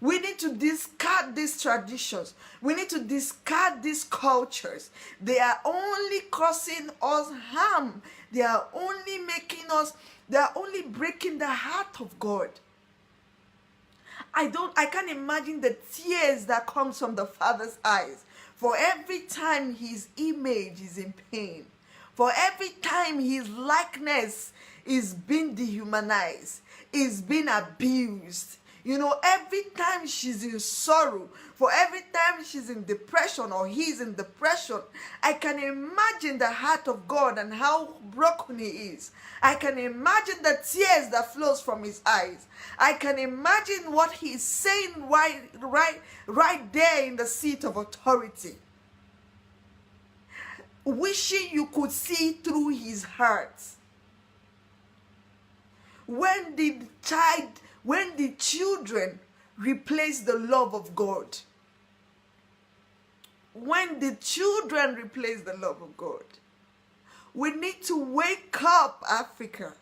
We need to discard these traditions. We need to discard these cultures. They are only causing us harm. They are only breaking the heart of God. I can't imagine the tears that comes from the Father's eyes. For every time his image is in pain, for every time his likeness is being dehumanized, is being abused. You know, every time she's in sorrow, for every time she's in depression or he's in depression, I can imagine the heart of God and how broken he is. I can imagine the tears that flows from his eyes. I can imagine what he's saying right there in the seat of authority. Wishing you could see through his heart. When did children replace the love of God? When did children replace the love of God? We need to wake up, Africa.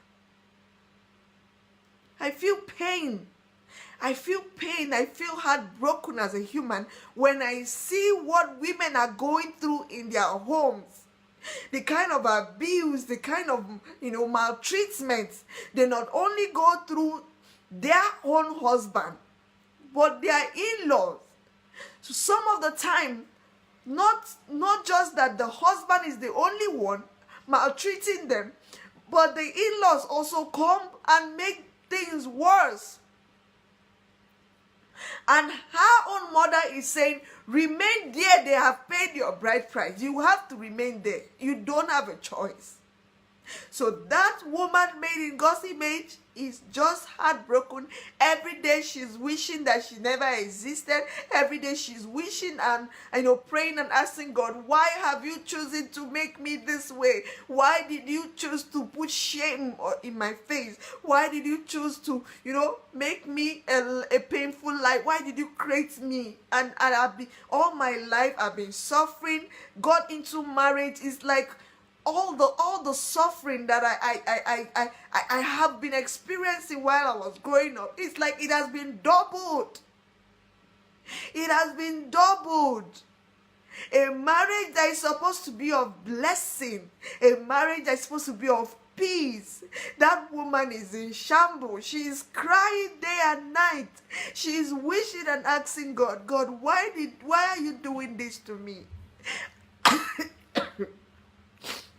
I feel pain. I feel pain. I feel heartbroken as a human when I see what women are going through in their homes. The kind of abuse, the kind of, maltreatment they not only go through their own husband, but their in-laws. So some of the time, not just that the husband is the only one maltreating them, but the in-laws also come and make things worse. And her own mother is saying, remain there, they have paid your bride price. You have to remain there. You don't have a choice. So that woman made in God's image is just heartbroken. Every day she's wishing that she never existed. Every day she's wishing and praying and asking God, why have you chosen to make me this way? Why did you choose to put shame in my face? Why did you choose to, make me a painful life? Why did you create me? And all my life I've been suffering. Got into marriage is like all the suffering that I have been experiencing while I was growing up. It's like it has been doubled. It has been doubled. A marriage that is supposed to be of blessing, a marriage that is supposed to be of peace. That woman is in shambles. She is crying day and night. She is wishing and asking God, why are you doing this to me?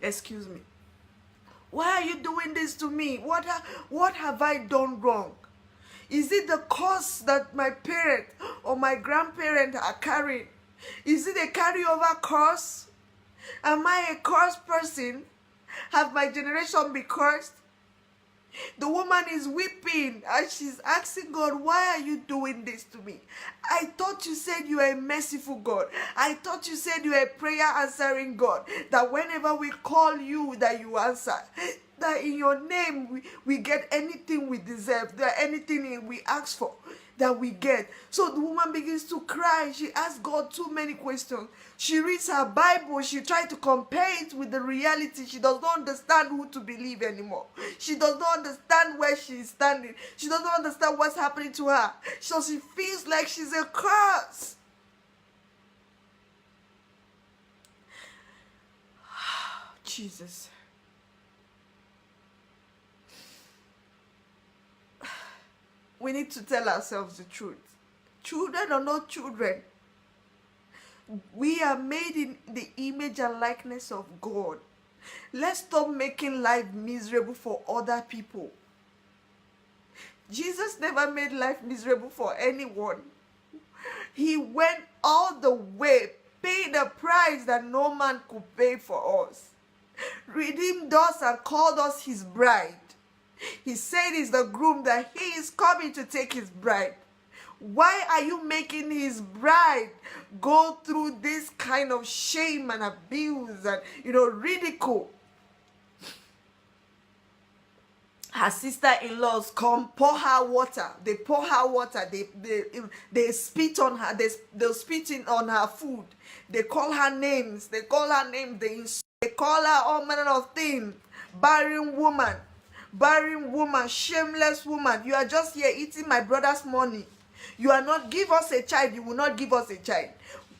Excuse me. Why are you doing this to me? What have I done wrong? Is it the curse that my parent or my grandparent are carrying? Is it a carryover curse? Am I a cursed person? Have my generation been cursed? The woman is weeping and she's asking God, why are you doing this to me? I thought you said you are a merciful God. I thought you said you are a prayer answering God. That whenever we call you, that you answer. That in your name we get anything we deserve. That anything we ask for, that we get. So the woman begins to cry. She asks God too many questions. She reads her Bible. She tries to compare it with the reality. She does not understand who to believe anymore. She does not understand where she is standing. She does not understand what's happening to her. So she feels like she's a curse. Jesus. We need to tell ourselves the truth. Children or not children, we are made in the image and likeness of God. Let's stop making life miserable for other people. Jesus never made life miserable for anyone. He went all the way, paid a price that no man could pay for us, redeemed us and called us his bride. He said he's the groom, that he is coming to take his bride. Why are you making his bride go through this kind of shame and abuse and, ridicule? Her sister-in-laws come, pour her water. They pour her water. They spit on her. They're spitting on her food. They call her names. They call her all manner of things. Barren woman, shameless woman. You are just here eating my brother's money. You are not give us a child. You will not give us a child.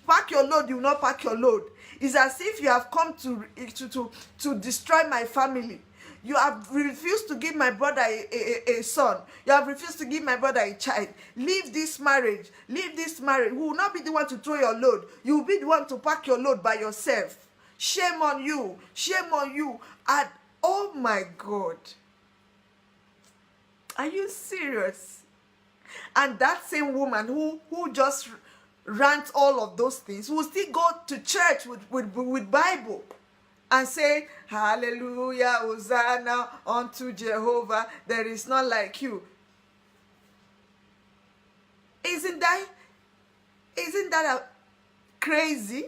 Pack your load. You will not pack your load. It's as if you have come to destroy my family. You have refused to give my brother a son. You have refused to give my brother a child. Leave this marriage. Leave this marriage. We will not be the one to throw your load. You will be the one to pack your load by yourself. Shame on you. Shame on you. And oh my God. Are you serious? And that same woman who just rant all of those things will still go to church with Bible and say, hallelujah, Hosanna unto Jehovah, there is none like you. Isn't that crazy?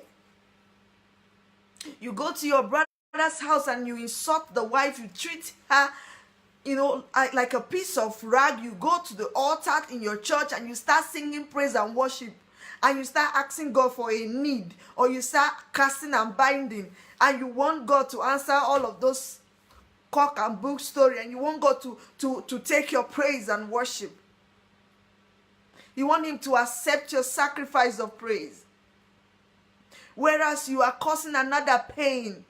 You go to your brother's house and you insult the wife, you treat her, like a piece of rag. You go to the altar in your church and you start singing praise and worship, and you start asking God for a need, or you start casting and binding, and you want God to answer all of those cock and bull story, and you want God to take your praise and worship. You want him to accept your sacrifice of praise. Whereas you are causing another pain.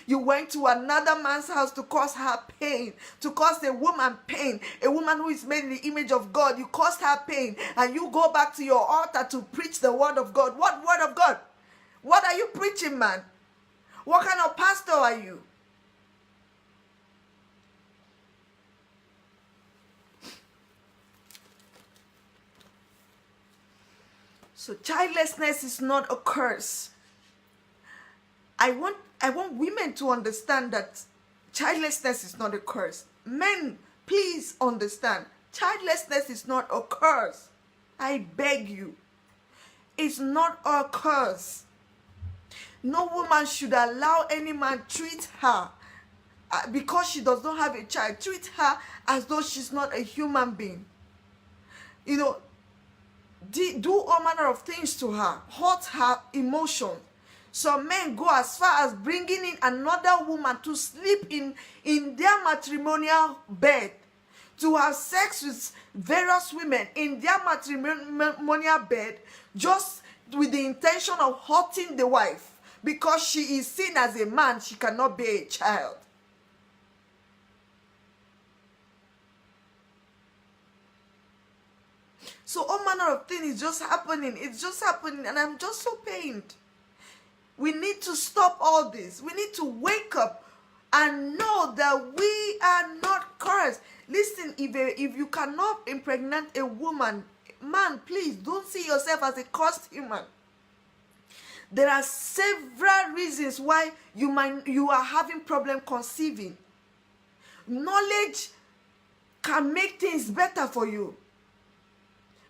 You went to another man's house to cause her pain, to cause a woman pain, a woman who is made in the image of God. You caused her pain, and you go back to your altar to preach the word of God. What word of God? What are you preaching, man? What kind of pastor are you? So childlessness is not a curse. I want women to understand that childlessness is not a curse. Men, please understand, childlessness is not a curse. I beg you. It's not a curse. No woman should allow any man treat her because she does not have a child. Treat her as though she's not a human being. Do all manner of things to her, hurt her emotions. Some men go as far as bringing in another woman to sleep in their matrimonial bed, to have sex with various women in their matrimonial bed, just with the intention of hurting the wife, because she is seen as a man, she cannot bear a child. So all manner of things is just happening. It's just happening, and I'm just so pained. We need to stop all this. We need to wake up and know that we are not cursed. Listen, if you cannot impregnate a woman, man, please don't see yourself as a cursed human. There are several reasons why you are having problem conceiving. Knowledge can make things better for you.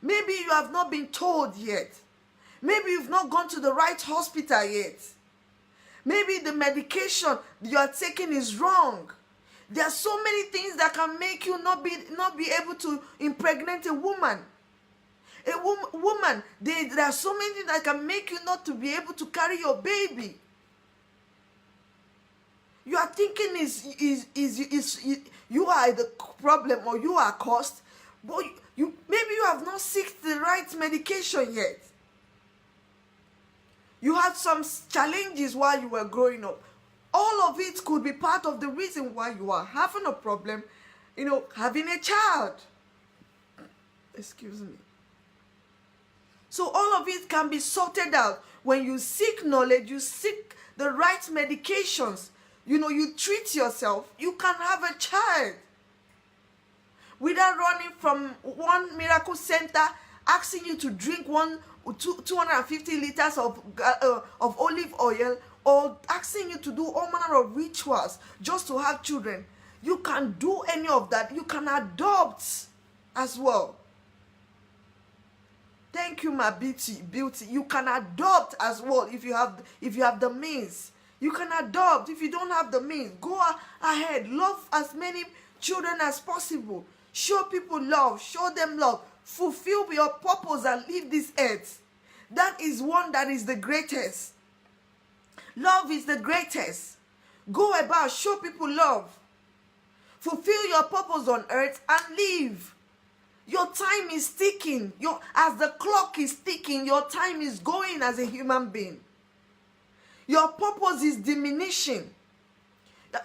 Maybe you have not been told yet. Maybe you've not gone to the right hospital yet. Maybe the medication you are taking is wrong. There are so many things that can make you not be able to impregnate a woman. Woman, there are so many things that can make you not to be able to carry your baby. You are thinking you are the problem, or you are cursed, but maybe you have not sought the right medication yet. You had some challenges while you were growing up. All of it could be part of the reason why you are having a problem, having a child. Excuse me. So all of it can be sorted out. When you seek knowledge, you seek the right medications. You treat yourself, you can have a child. Without running from one miracle center asking you to drink 250 liters of olive oil, or asking you to do all manner of rituals just to have children. You can do any of that. You can adopt as well. Thank you, my beauty. You can adopt as well if you have the means. You can adopt. If you don't have the means, go ahead. Love as many children as possible. Show people love. Show them love. Fulfill your purpose and leave this earth. That is one that is the greatest. Love is the greatest. Go about, show people love. Fulfill your purpose on earth and leave. Your time is ticking. As the clock is ticking, your time is going as a human being. Your purpose is diminishing.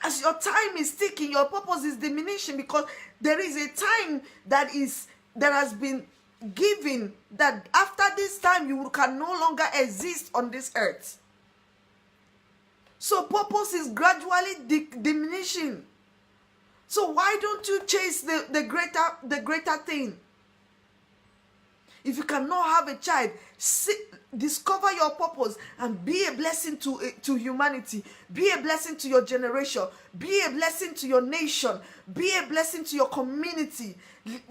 As your time is ticking, your purpose is diminishing, because there is a time that has been given, that after this time you can no longer exist on this earth. So purpose is gradually diminishing. So why don't you chase the greater thing? If you cannot have a child, discover your purpose and be a blessing to humanity. Be a blessing to your generation. Be a blessing to your nation. Be a blessing to your community.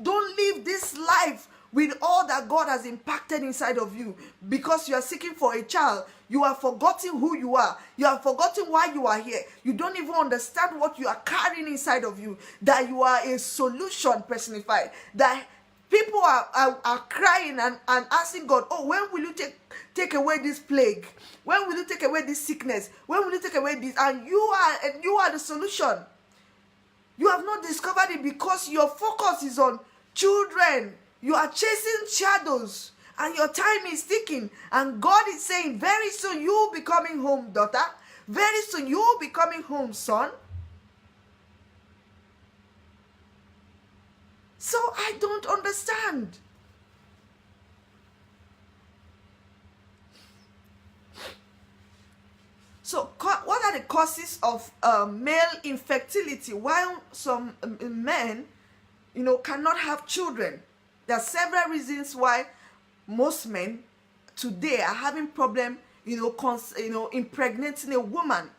Don't live this life with all that God has impacted inside of you because you are seeking for a child. You are forgetting who you are. You are forgetting why you are here. You don't even understand what you are carrying inside of you. That you are a solution personified. That people are crying and asking God, oh, when will you take away this plague? When will you take away this sickness? When will you take away this? And you are the solution. You have not discovered it because your focus is on children. You are chasing shadows and your time is ticking. And God is saying, very soon you will be coming home, daughter. Very soon you will be coming home, son. So I don't understand. So what are the causes of male infertility? While some men, cannot have children. There are several reasons why most men today are having problem, impregnating a woman.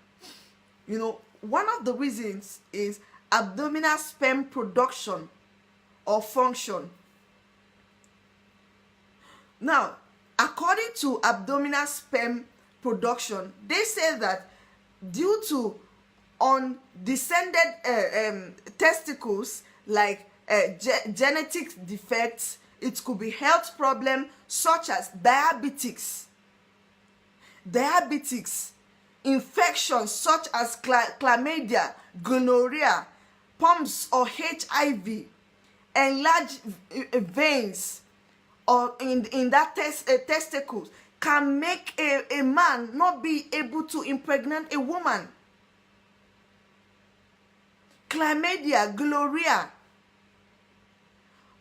One of the reasons is abdominal sperm production or function. Now, according to abdominal sperm production, they say that due to undescended testicles, like genetic defects, it could be health problem such as diabetes, infections such as chlamydia, gonorrhea, pumps or HIV, enlarged veins or in that testicles can make a man not be able to impregnate a woman. Chlamydia, gonorrhea,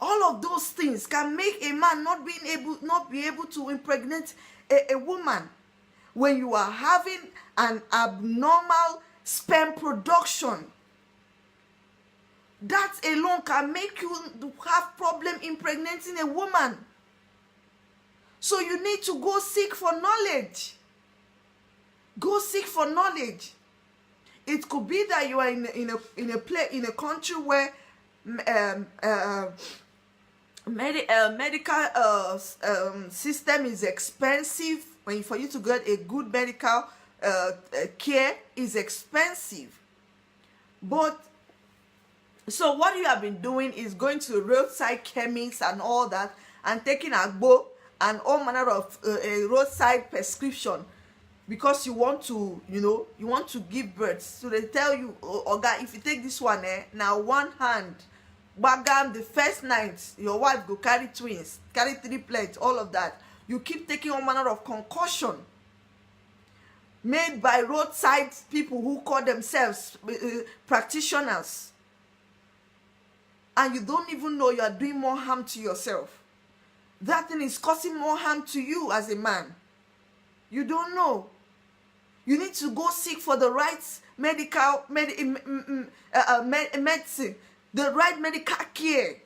all of those things can make a man not be able to impregnate a woman. When you are having an abnormal sperm production, that alone can make you have problem impregnating a woman. So you need to go seek for knowledge. Go seek for knowledge. It could be that you are in a country where medical system is expensive. For you to get a good medical care is expensive. But so what you have been doing is going to roadside chemists and all that and taking agbo and all manner of roadside prescription because you want to give birth. So they tell you, oh God, if you take this one, now one hand, bagam, the first night your wife go carry twins, carry triplets, all of that. You keep taking all manner of concussion made by roadside people who call themselves practitioners, and you don't even know you are doing more harm to yourself. That thing is causing more harm to you as a man. You don't know. You need to go seek for the right medicine, the right medical care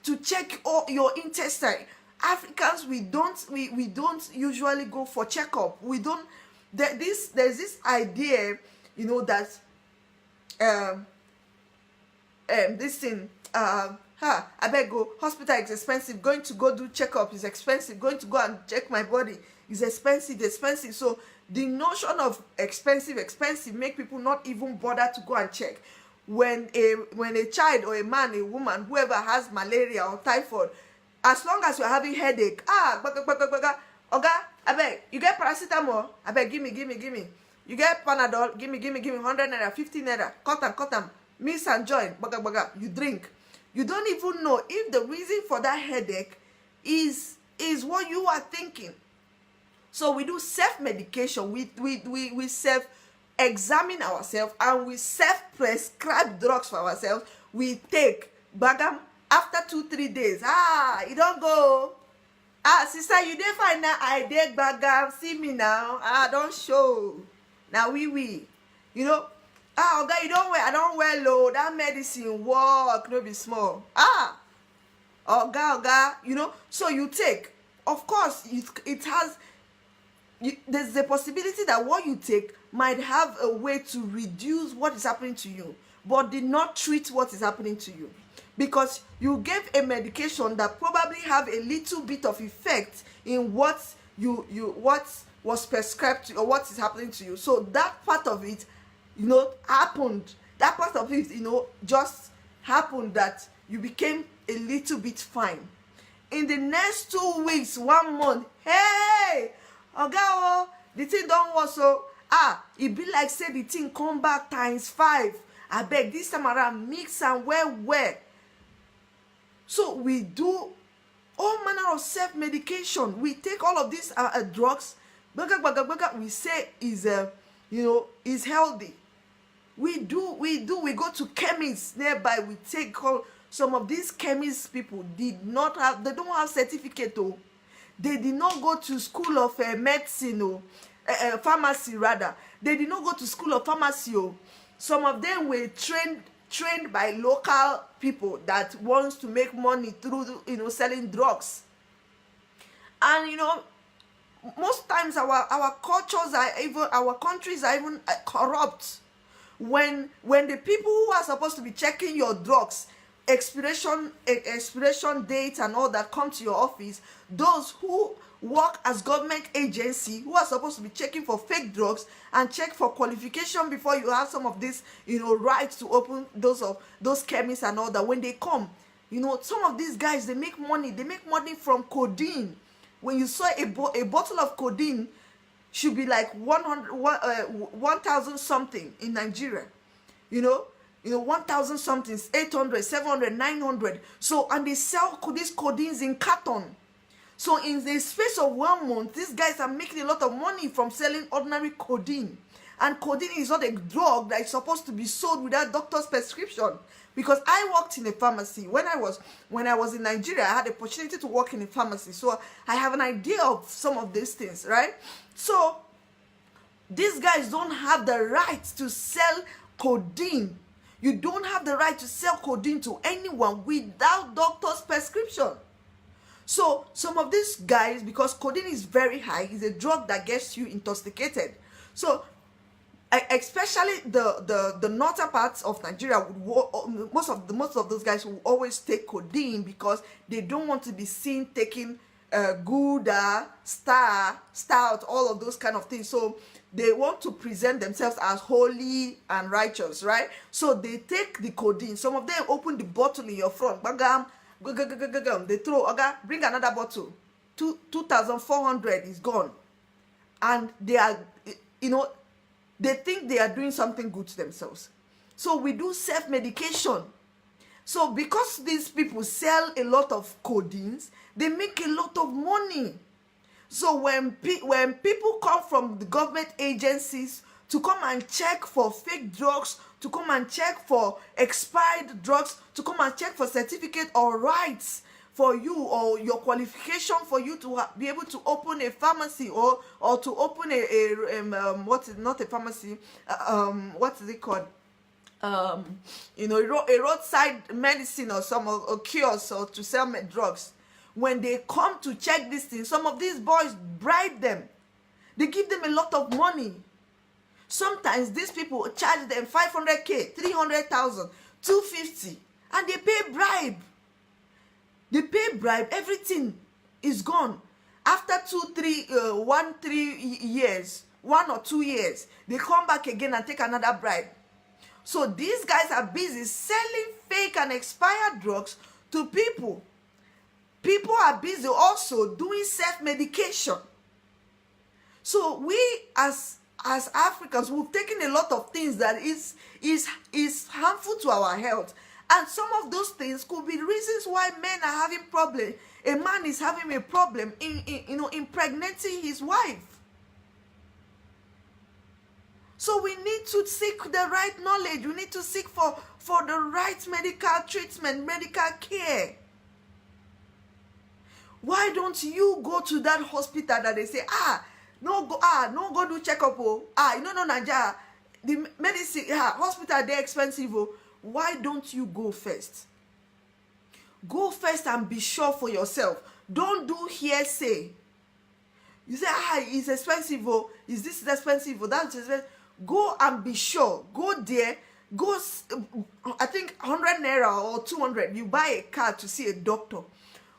to check all your intestine. Africans, we don't usually go for checkup. We don't. There's this idea, that this thing. I beg go, hospital is expensive. Going to go do checkup is expensive. Going to go and check my body is expensive. So the notion of expensive make people not even bother to go and check. When a child or a man, a woman, whoever has malaria or typhoid, as long as you're having headache, oga, I beg, you get paracetamol, I beg, give me. You get Panadol, give me 100 naira, 50 naira, cut them, mix and join, you drink. You don't even know if the reason for that headache is what you are thinking. So we do self-medication. We self-examine ourselves and we self-prescribe drugs for ourselves. We take bagam after 2-3 days. You don't go. Sister, you didn't find that I did bagam. See me now. Don't show. Now we. Ah, okay, you don't wear, I don't wear low. That medicine work, no be small. Ah, oga, you know. So you take, of course, it has. There's a possibility that what you take might have a way to reduce what is happening to you, but did not treat what is happening to you, because you gave a medication that probably have a little bit of effect in what what was prescribed to, or what is happening to you. So that part of it, you know, happened. That part of it, you know, just happened that you became a little bit fine. In the next 2 weeks, 1 month, hey, oga, oh, the thing don work. So e be like say the thing come back ×5. Abeg, this time around, mix am well. So we do all manner of self-medication. We take all of these drugs, we say is you know, is healthy. We go to chemists nearby. We take all. Some of these chemist people did not have, they don't have certificate. Oh, they did not go to school of medicine. Oh, pharmacy rather. They did not go to school of pharmacy. Oh, some of them were trained by local people that wants to make money through, you know, selling drugs. And you know, most times our cultures are even, our countries are even corrupt. When the people who are supposed to be checking your drugs expiration date and all that come to your office, those who work as government agency who are supposed to be checking for fake drugs and check for qualification before you have some of this, you know, rights to open those chemists and all that, when they come, you know, some of these guys, they make money from codeine. When you saw a bottle of codeine should be like 1,000 something in Nigeria, you know, 1,000 something, 800, 700, 900. So, and they sell these codeines in carton. So in the space of 1 month, these guys are making a lot of money from selling ordinary codeine. And codeine is not a drug that is supposed to be sold without doctor's prescription. Because I worked in a pharmacy. When I was in Nigeria, I had the opportunity to work in a pharmacy. So I have an idea of some of these things, right? So these guys don't have the right to sell codeine. You don't have the right to sell codeine to anyone without doctor's prescription. So some of these guys, because codeine is very high, is a drug that gets you intoxicated. So especially the northern parts of Nigeria, most of those guys will always take codeine because they don't want to be seen taking Gouda, stout, all of those kind of things. So they want to present themselves as holy and righteous, right? So they take the codeine. Some of them open the bottle in your front. Bagam, they throw, bring another bottle. 2,400 is gone. And they are, you know, they think they are doing something good to themselves. So we do self-medication. So because these people sell a lot of codeines, they make a lot of money. So when people come from the government agencies to come and check for fake drugs, to come and check for expired drugs, to come and check for certificate or rights for you, or your qualification for you to be able to open a pharmacy or to open what is not a pharmacy, what is it called? You know, a roadside medicine or some or kiosk, or to sell drugs. When they come to check this thing, some of these boys bribe them. They give them a lot of money. Sometimes these people charge them 500K, 300,000, 250, and they pay bribe. They pay bribe. Everything is gone. After 1 or 2 years, they come back again and take another bribe. So these guys are busy selling fake and expired drugs to people. People are busy also doing self-medication. So we as Africans, we've taken a lot of things that is harmful to our health. And some of those things could be reasons why men are having problems. A man is having a problem in impregnating his wife. So we need to seek the right knowledge. We need to seek for the right medical treatment, medical care. Why don't you go to that hospital that they say, no go do checkup, no Naija, the medicine, yeah, hospital, they're expensive. Oh. Why don't you go first? Go first and be sure for yourself. Don't do hearsay. You say, it's expensive. Oh, is this expensive? Oh, that's expensive. Go and be sure. Go there. Go, I think 100 naira or 200. You buy a card to see a doctor.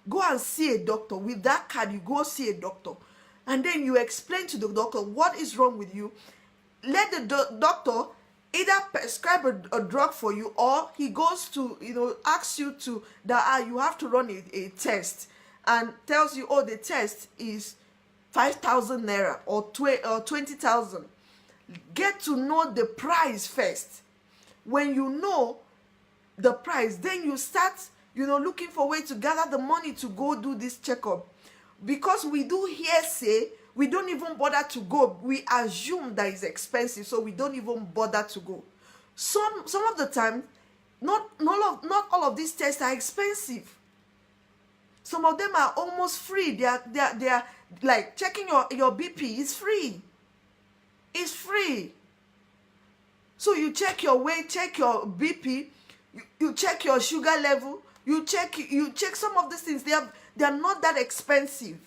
Go and see a doctor. With that card, you go see a doctor. And then you explain to the doctor what is wrong with you. Let the doctor either prescribe a drug for you, or he goes to, asks you to, that you have to run a test, and tells you, oh, the test is 5,000 naira or 20,000. Get to know the price first. When you know the price, then you start, looking for a way to gather the money to go do this checkup. Because we do hearsay, we don't even bother to go. We assume that it's expensive, so we don't even bother to go. Some of the time, not all of these tests are expensive. Some of them are almost free. They are like checking your BP is free. It's free. So you check your weight, check your BP, you check your sugar level, you check some of these things. They are not that expensive.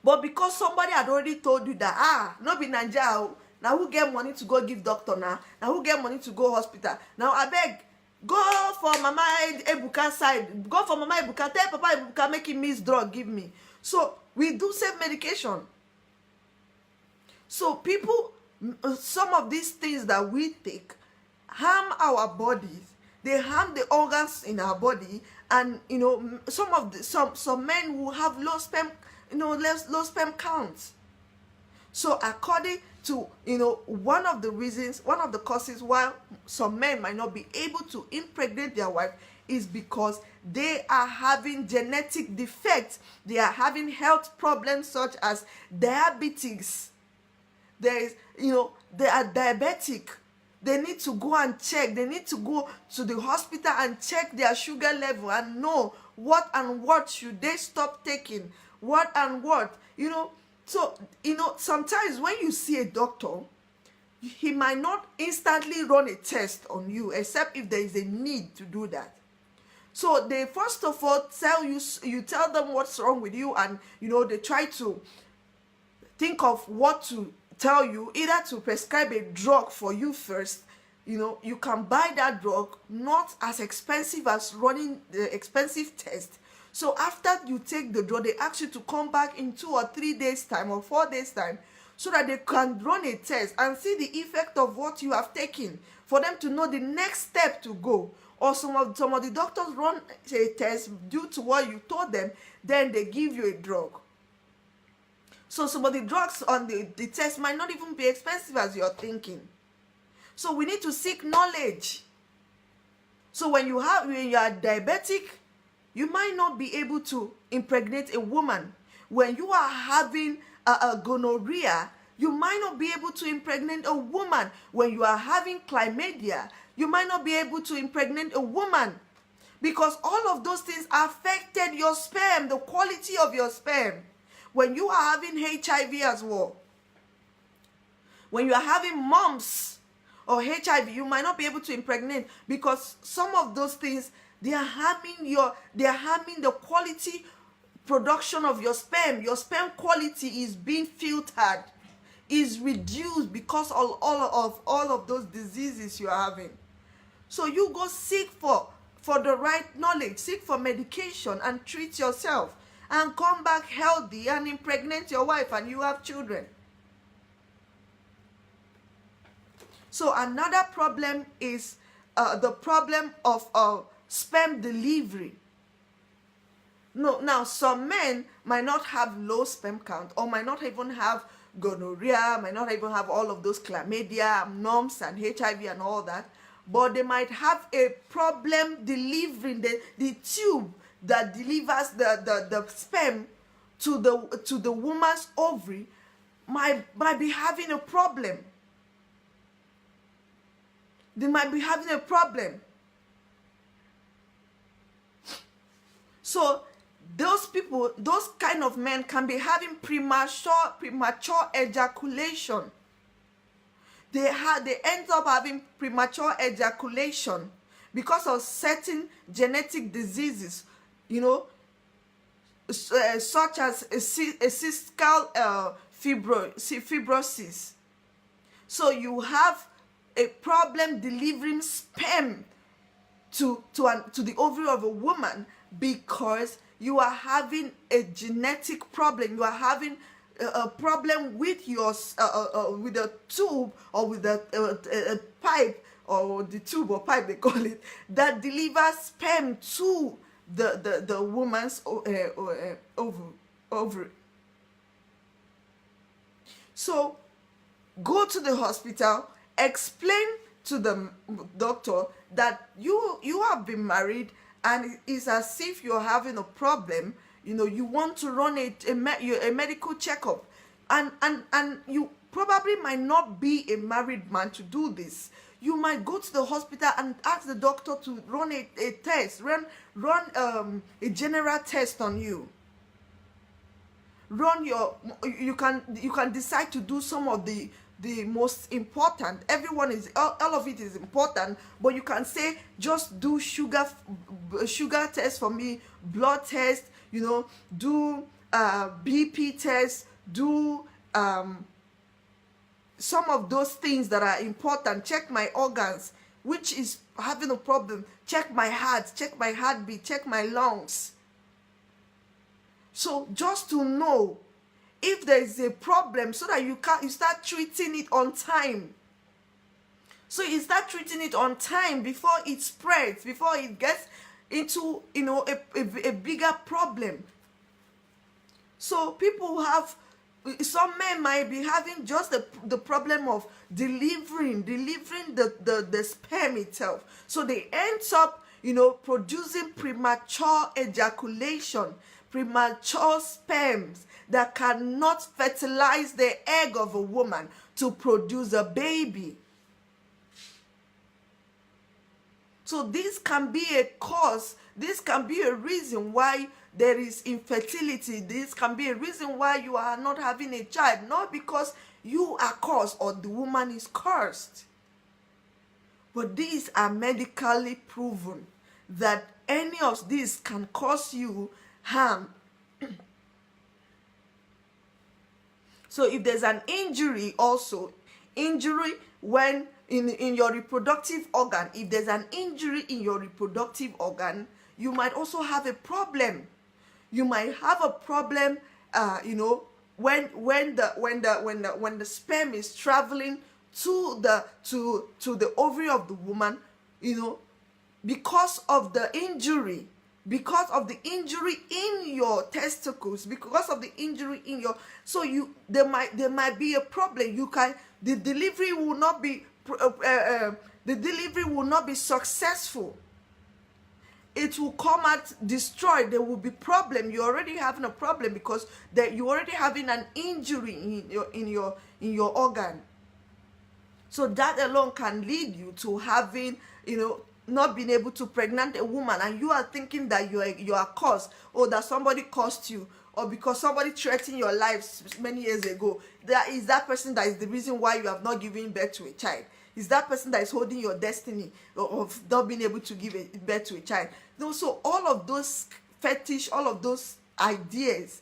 But because somebody had already told you that, no be Naija, now who get money to go give doctor now who get money to go hospital, now I beg, go for Mama Ebuka side, go for Mama Ebuka, tell Papa Ebuka make him miss drug, give me. So we do self-medication. So people, some of these things that we take harm our bodies. They harm the organs in our body, and some men who have low sperm, low sperm counts. So according to one of the causes why some men might not be able to impregnate their wife is because they are having genetic defects. They are having health problems such as diabetes. They are diabetic. They need to go and check. They need to go to the hospital and check their sugar level and know what should they stop taking, what. So, sometimes when you see a doctor, he might not instantly run a test on you, except if there is a need to do that. So they first of all you tell them what's wrong with you, and they try to think of what to tell you, either to prescribe a drug for you first. You can buy that drug, not as expensive as running the expensive test. So after you take the drug, they ask you to come back in 2 or 3 days time or 4 days time, so that they can run a test and see the effect of what you have taken, for them to know the next step to go. Or some of the doctors run a test due to what you told them, then they give you a drug. So some of the drugs on the test might not even be expensive as you're thinking. So we need to seek knowledge. So when you are diabetic, you might not be able to impregnate a woman. When you are having a gonorrhea, you might not be able to impregnate a woman. When you are having chlamydia, you might not be able to impregnate a woman. Because all of those things affected your sperm, the quality of your sperm. When you are having HIV as well, when you are having mumps or HIV, you might not be able to impregnate, because some of those things, they are harming the quality production of your sperm. Your sperm quality is being filtered, is reduced because of all of those diseases you are having. So you go seek for the right knowledge, seek for medication and treat yourself, and come back healthy and impregnate your wife, and you have children. So another problem is the problem of sperm delivery. Now some men might not have low sperm count, or might not even have gonorrhea, might not even have all of those chlamydia, mumps, and HIV and all that, but they might have a problem delivering the tube that delivers the sperm to the woman's ovary might be having a problem. They might be having a problem. So those people, those kind of men, can be having premature ejaculation. they end up having premature ejaculation because of certain genetic diseases, such as a cystic fibrosis. So you have a problem delivering sperm to the ovary of a woman because you are having a genetic problem. You are having a problem with your with a tube or with a pipe, or the tube or pipe they call it, that delivers sperm to the woman's ovary. So go to the hospital, explain to the doctor that you have been married and it's as if you're having a problem. You want to run a medical checkup, and you probably might not be a married man to do this. You might go to the hospital and ask the doctor to run a test, run a general test on you. You can decide to do some of the most important. All of it is important, but you can say just do sugar test for me, blood test, do BP test, do some of those things that are important. Check my organs, which is having a problem. Check my heart, check my heartbeat, check my lungs. So just to know if there is a problem, so that you start treating it on time. So you start treating it on time before it spreads, before it gets into a bigger problem. So some men might be having just the problem of delivering the sperm itself. So they end up producing premature ejaculation, premature sperms that cannot fertilize the egg of a woman to produce a baby. So this can be a cause, this can be a reason why there is infertility. This can be a reason why you are not having a child, not because you are cursed or the woman is cursed. But these are medically proven that any of these can cause you harm. So if there's an injury when in your reproductive organ, if there's an injury in your reproductive organ, you might also have a problem. You might have a problem, when the sperm is traveling to the ovary of the woman, because of the injury. Because of the injury in your testicles, because of the injury in your, so there might be a problem. The delivery will not be successful. It will come out destroyed. There will be problem. You're already having a problem because you're already having an injury in your organ. So that alone can lead you to having not being able to pregnant a woman, and you are thinking that you are cursed, or that somebody cursed you, or because somebody threatened your life many years ago. That person that is the reason why you have not given birth to a child. Is that person that is holding your destiny of not being able to give birth to a child. So all of those fetish, all of those ideas,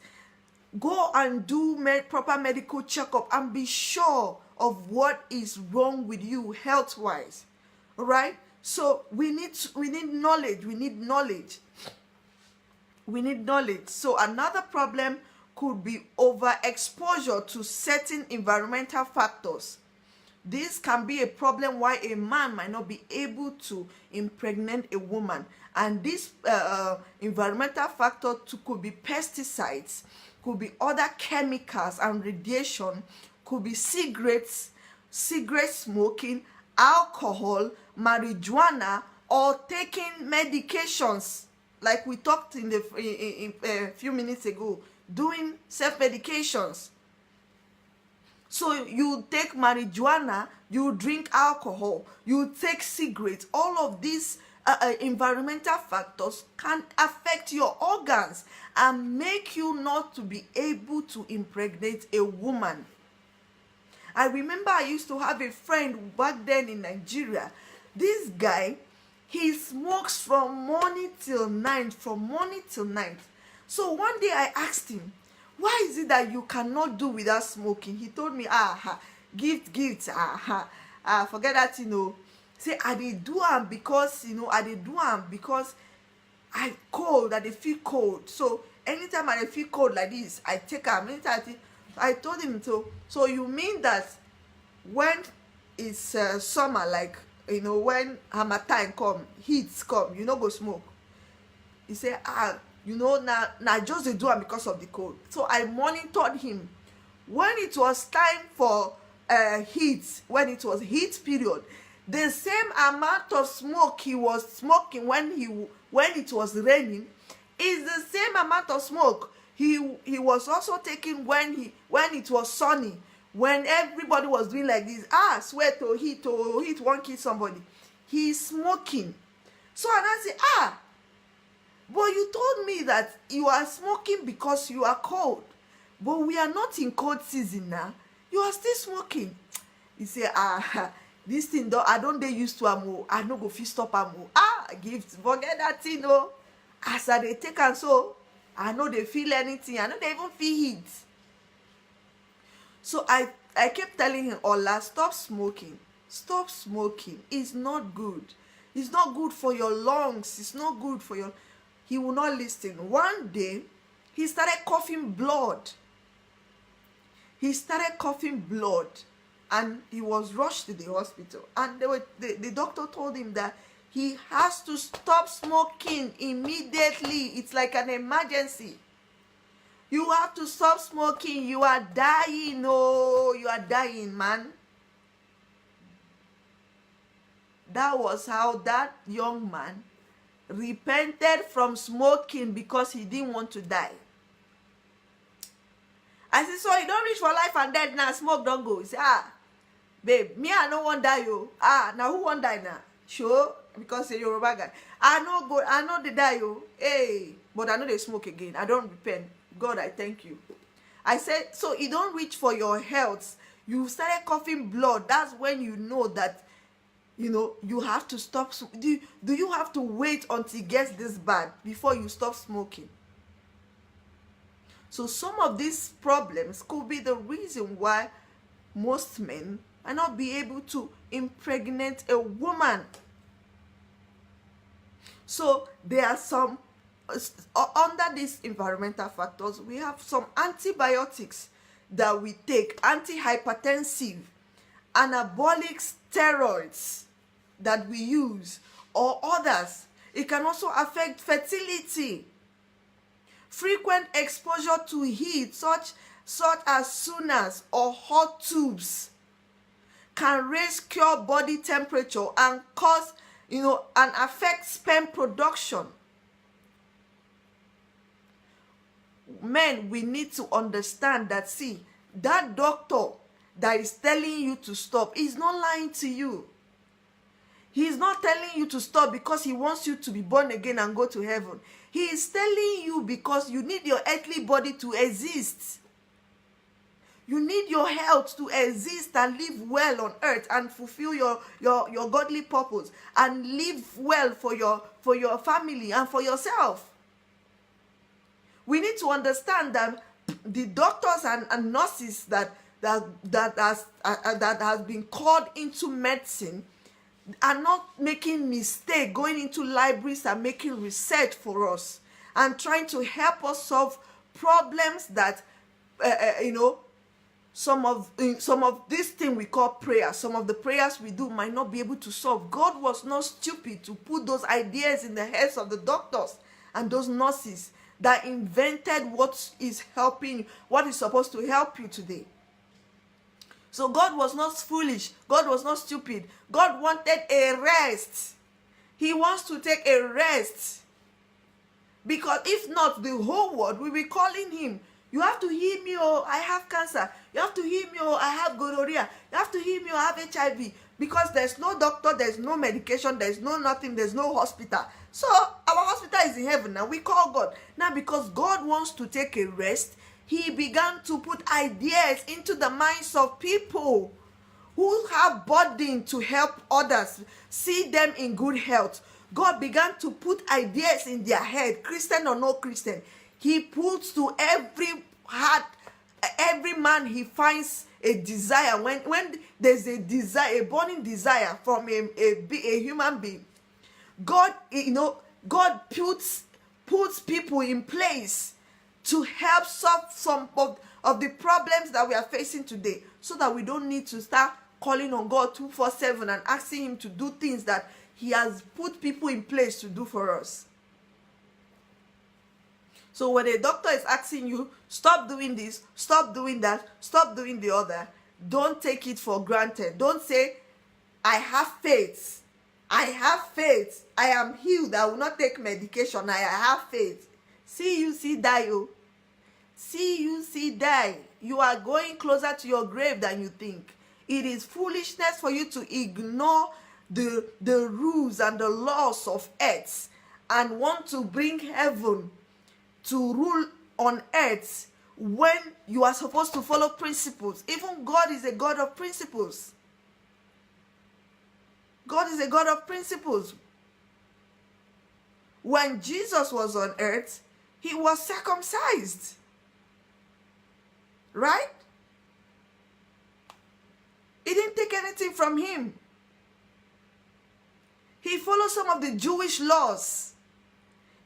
go and do proper medical checkup and be sure of what is wrong with you health-wise. All right? So we need knowledge. We need knowledge. So another problem could be overexposure to certain environmental factors. This can be a problem why a man might not be able to impregnate a woman. And this environmental factor could be pesticides, could be other chemicals and radiation, could be cigarette smoking, alcohol, marijuana, or taking medications, like we talked in a few minutes ago, doing self-medications. So you take marijuana, you drink alcohol, you take cigarettes. All of these environmental factors can affect your organs and make you not to be able to impregnate a woman. I remember I used to have a friend back then in Nigeria. This guy, he smokes from morning till night, So one day I asked him, why is it that you cannot do without smoking? He told me, gift, forget that, Say, I dey do am because, I cold, I dey feel cold. So anytime I dey feel cold like this, I take am. I told him, so you mean that when it's summer, like, when harmattan come, heat come, you no go smoke? He said, now just dey do am because of the cold. So I monitored him. When it was time for heat, when it was heat period, the same amount of smoke he was smoking when it was raining is the same amount of smoke he was also taking when it was sunny, when everybody was doing like this, sweat or heat won't kill somebody. He's smoking. So and I say, but you told me that you are smoking because you are cold, but we are not in cold season now. You are still smoking. He say, this thing I don't dey used to am. I no go fit stop am. Gift, forget that thing. As I dey take am, so I no dey feel anything. I no dey even feel heat. So I kept telling him, Ola, stop smoking. Stop smoking. It's not good. It's not good for your lungs. It's not good for your... He will not listen. One day, he started coughing blood. And he was rushed to the hospital. And the doctor told him that he has to stop smoking immediately. It's like an emergency. You have to stop smoking. You are dying. Oh, you are dying, man. That was how that young man repented from smoking because he didn't want to die. I said, so you don't reach for life and death now, smoke don't go. He said, babe, me I no want die, yo. Now who want die now? Sure, because you're a Yoruba guy. I know they die, yo. Hey, but I know they smoke again. I don't repent. God, I thank you. I said, so you don't reach for your health. You started coughing blood. That's when you know that, you have to stop. Do you have to wait until it gets this bad before you stop smoking? So some of these problems could be the reason why most men are not be able to impregnate a woman. So there are some, under these environmental factors, we have some antibiotics that we take, antihypertensive, anabolic steroids that we use, or others. It can also affect fertility. Frequent exposure to heat, such as saunas or hot tubes, can raise core body temperature and cause, and affect sperm production. Men, we need to understand that, see, that doctor that is telling you to stop is not lying to you. He's not telling you to stop because he wants you to be born again and go to heaven. He is telling you because you need your earthly body to exist. You need your health to exist and live well on earth and fulfill your godly purpose and live well for your family and for yourself. We need to understand that the doctors and nurses that has been called into medicine are not making mistake going into libraries and making research for us and trying to help us solve problems that some of this thing we call prayer, some of the prayers we do might not be able to solve. God was not stupid to put those ideas in the heads of the doctors and those nurses that invented what is supposed to help you today. So God was not foolish. God was not stupid. God wanted a rest. He wants to take a rest. Because if not, the whole world will be calling him. You have to heal me, oh, I have cancer. You have to heal me, oh, I have gonorrhea. You have to heal me, oh, I have HIV. Because there's no doctor, there's no medication, there's no nothing, there's no hospital. So our hospital is in heaven now. We call God. Now because God wants to take a rest, he began to put ideas into the minds of people who have burden to help others, see them in good health. God began to put ideas in their head, Christian or no Christian. He puts to every heart, every man he finds a desire. When there's a desire, a burning desire from a human being, God, God puts people in place to help solve some of the problems that we are facing today, so that we don't need to start calling on God 24/7 and asking him to do things that he has put people in place to do for us. So when a doctor is asking you, stop doing this, stop doing that, stop doing the other, don't take it for granted. Don't say, I have faith. I have faith. I am healed. I will not take medication. I have faith. See you, see die. Oh. See you, see die. You are going closer to your grave than you think. It is foolishness for you to ignore the rules and the laws of earth and want to bring heaven to rule on earth when you are supposed to follow principles. Even God is a God of principles. God is a God of principles. When Jesus was on earth, he was circumcised. Right? It didn't take anything from him. He followed some of the Jewish laws.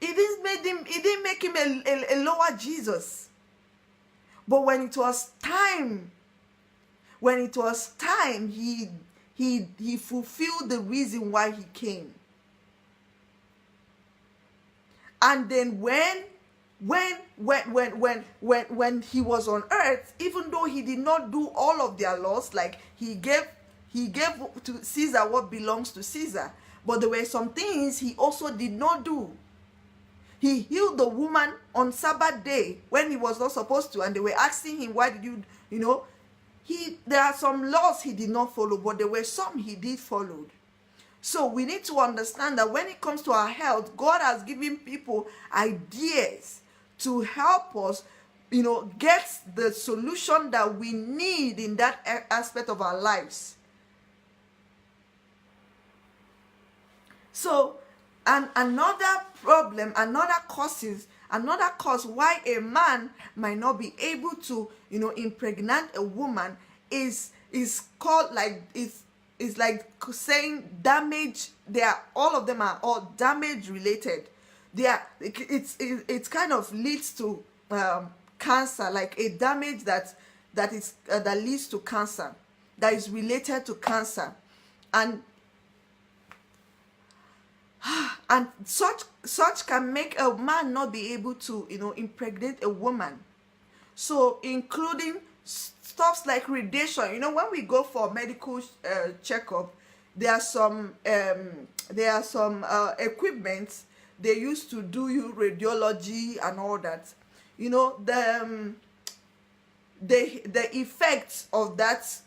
It didn't make him a lower Jesus. But when it was time, he fulfilled the reason why he came. And then when he was on earth, even though he did not do all of their laws, like he gave to Caesar what belongs to Caesar, but there were some things he also did not do. He healed the woman on Sabbath day when he was not supposed to, and they were asking him, why did you there are some laws he did not follow, but there were some he did follow. So we need to understand that when it comes to our health, God has given people ideas to help us, get the solution that we need in that aspect of our lives. So, and another cause why a man might not be able to, impregnate a woman is called like it's like saying damage. All of them are all damage related. It's kind of leads to cancer, like a damage that leads to cancer, that is related to cancer, and such can make a man not be able to impregnate a woman. So including stuff like radiation. When we go for medical checkup, there are some equipment they used to do you radiology and all that. The effects of that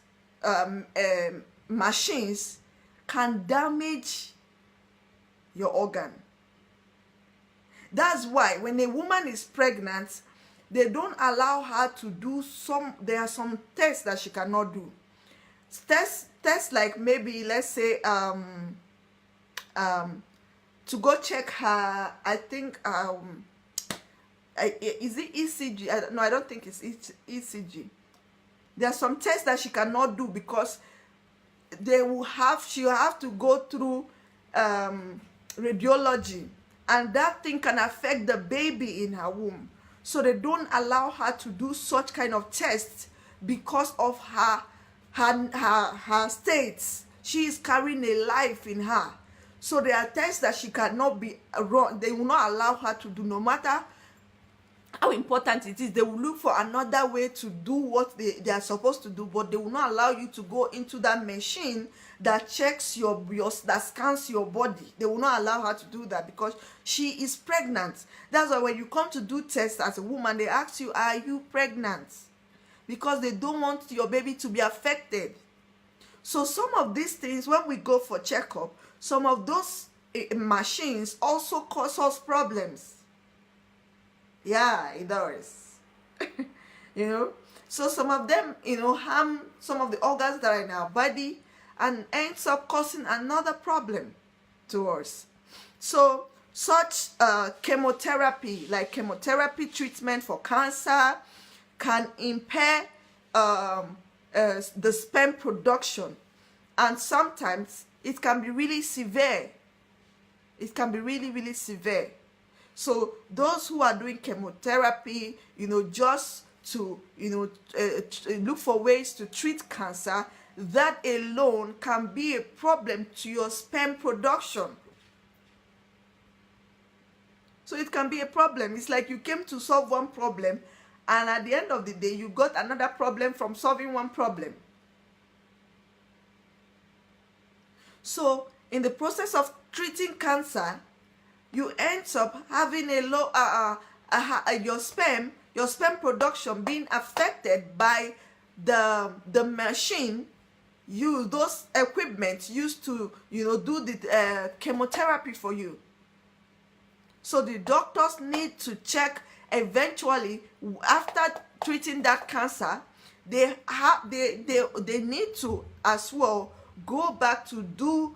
machines can damage your organ. That's why when a woman is pregnant, they don't allow her to do there are some tests that she cannot do. Tests like maybe, let's say, to go check her, I think, is it ECG? No, I don't think it's ECG. There are some tests that she cannot do because she'll have to go through radiology, and that thing can affect the baby in her womb. So they don't allow her to do such kind of tests because of her states. She is carrying a life in her. So there are tests that she cannot be wrong. They will not allow her to do, no matter how important it is. They will look for another way to do what they are supposed to do, but they will not allow you to go into that machine that checks that scans your body. They will not allow her to do that because she is pregnant. That's why when you come to do tests as a woman, they ask you, are you pregnant? Because they don't want your baby to be affected. So some of these things, when we go for checkup, some of those machines also cause us problems. Yeah, it does. you know. So some of them, harm some of the organs that are in our body and ends up causing another problem to us. So such chemotherapy, like chemotherapy treatment for cancer, can impair the sperm production, and sometimes it can be really severe. It can be really, really severe. So those who are doing chemotherapy, just to look for ways to treat cancer, that alone can be a problem to your sperm production. So it can be a problem. It's like you came to solve one problem, and at the end of the day, you got another problem from solving one problem. So in the process of treating cancer, you end up having a low your sperm production being affected by the machine those equipment used to do the chemotherapy for you. So the doctors need to check eventually after treating that cancer. They need to as well go back to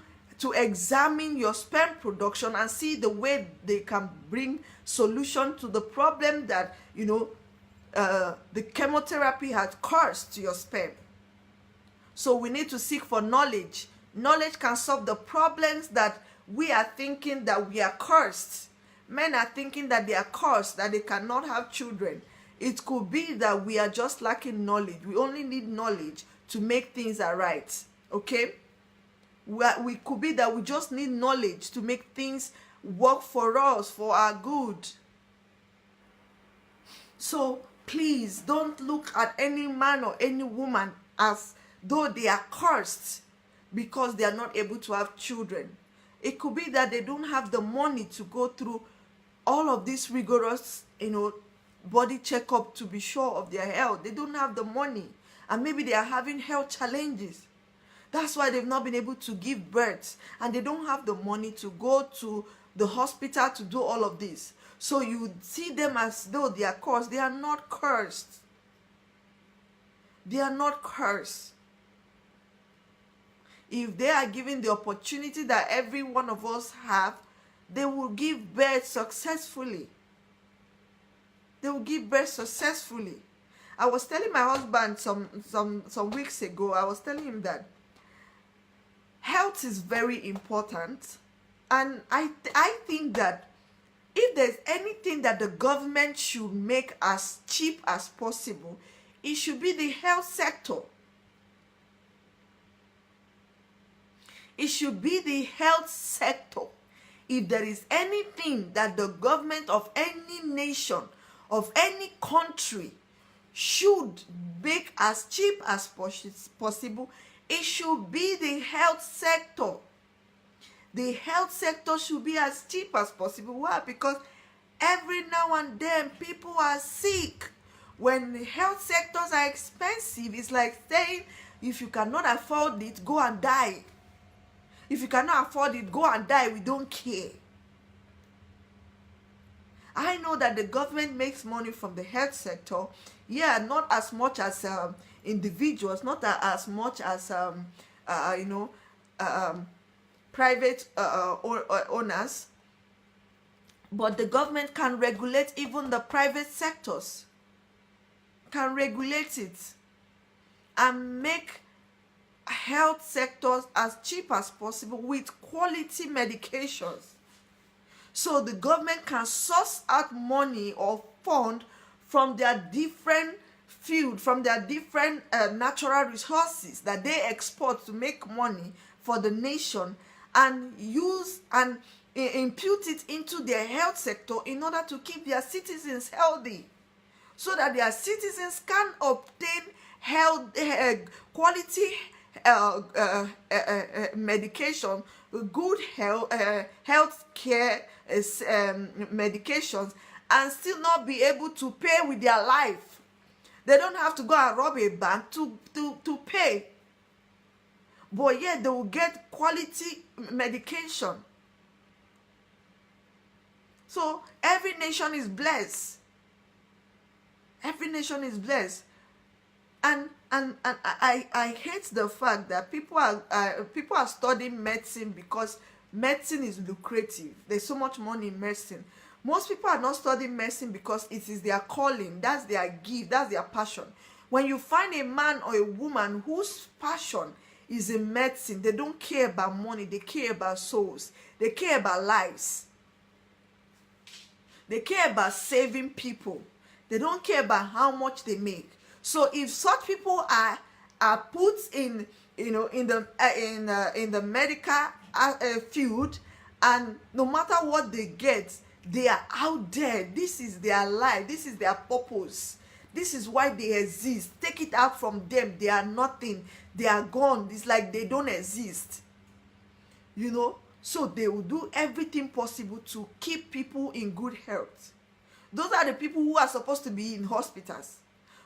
examine your sperm production and see the way they can bring solution to the problem that the chemotherapy has caused to your sperm. So we need to seek for knowledge. Knowledge can solve the problems that we are thinking that we are cursed. Men are thinking that they are cursed, that they cannot have children. It could be that we are just lacking knowledge. We only need knowledge to make things right. Okay? We could be that we just need knowledge to make things work for us, for our good. So please don't look at any man or any woman as though they are cursed because they are not able to have children. It could be that they don't have the money to go through all of this rigorous, body checkup to be sure of their health. They don't have the money, and maybe they are having health challenges. That's why they've not been able to give birth, and they don't have the money to go to the hospital to do all of this. So you see them as though they are cursed. They are not cursed. They are not cursed. If they are given the opportunity that every one of us have, they will give birth successfully. They will give birth successfully. I was telling my husband some weeks ago, I was telling him that health is very important, and I think that if there's anything that the government should make as cheap as possible, it should be the health sector. It should be the health sector. If there is anything that the government of any nation, of any country, should make as cheap as possible, it should be the health sector. The health sector should be as cheap as possible. Why? Because every now and then people are sick. When the health sectors are expensive, it's like saying, if you cannot afford it, go and die. If you cannot afford it, go and die. We don't care. I know that the government makes money from the health sector. Yeah, not as much as individuals, not as much as private owners. But the government can regulate even the private sectors. Can regulate it and make health sectors as cheap as possible with quality medications. So the government can source out money or fund from their different field, from their different natural resources that they export to make money for the nation, and use and impute it into their health sector in order to keep their citizens healthy, so that their citizens can obtain health quality medication, good health care medications, and still not be able to pay with their life. They don't have to go and rob a bank to pay, but yet they will get quality medication. So every nation is blessed. Every nation is blessed. And I hate the fact that people are studying medicine because medicine is lucrative. There's so much money in medicine. Most people are not studying medicine because it is their calling, that's their gift, that's their passion. When you find a man or a woman whose passion is in medicine, they don't care about money, they care about souls, they care about lives, they care about saving people, they don't care about how much they make. So if such people are put in, you know, in the medical field, and no matter what they get, they are out there. This is their life, this is their purpose, this is why they exist. Take it out from them, they are nothing, they are gone. It's like they don't exist, you know. So they will do everything possible to keep people in good health. Those are the people who are supposed to be in hospitals,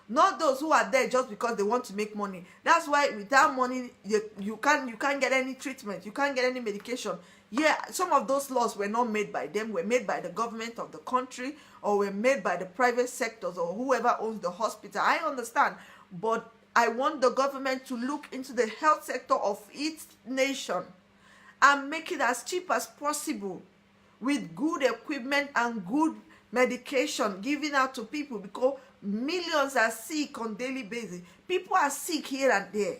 not those who are there just because they want to make money. That's why without money, you can't get any treatment, you can't get any medication. Yeah, some of those laws were not made by them, were made by the government of the country, or were made by the private sectors, or whoever owns the hospital. I understand, but I want the government to look into the health sector of each nation and make it as cheap as possible, with good equipment and good medication given out to people, because millions are sick on daily basis. People are sick here and there,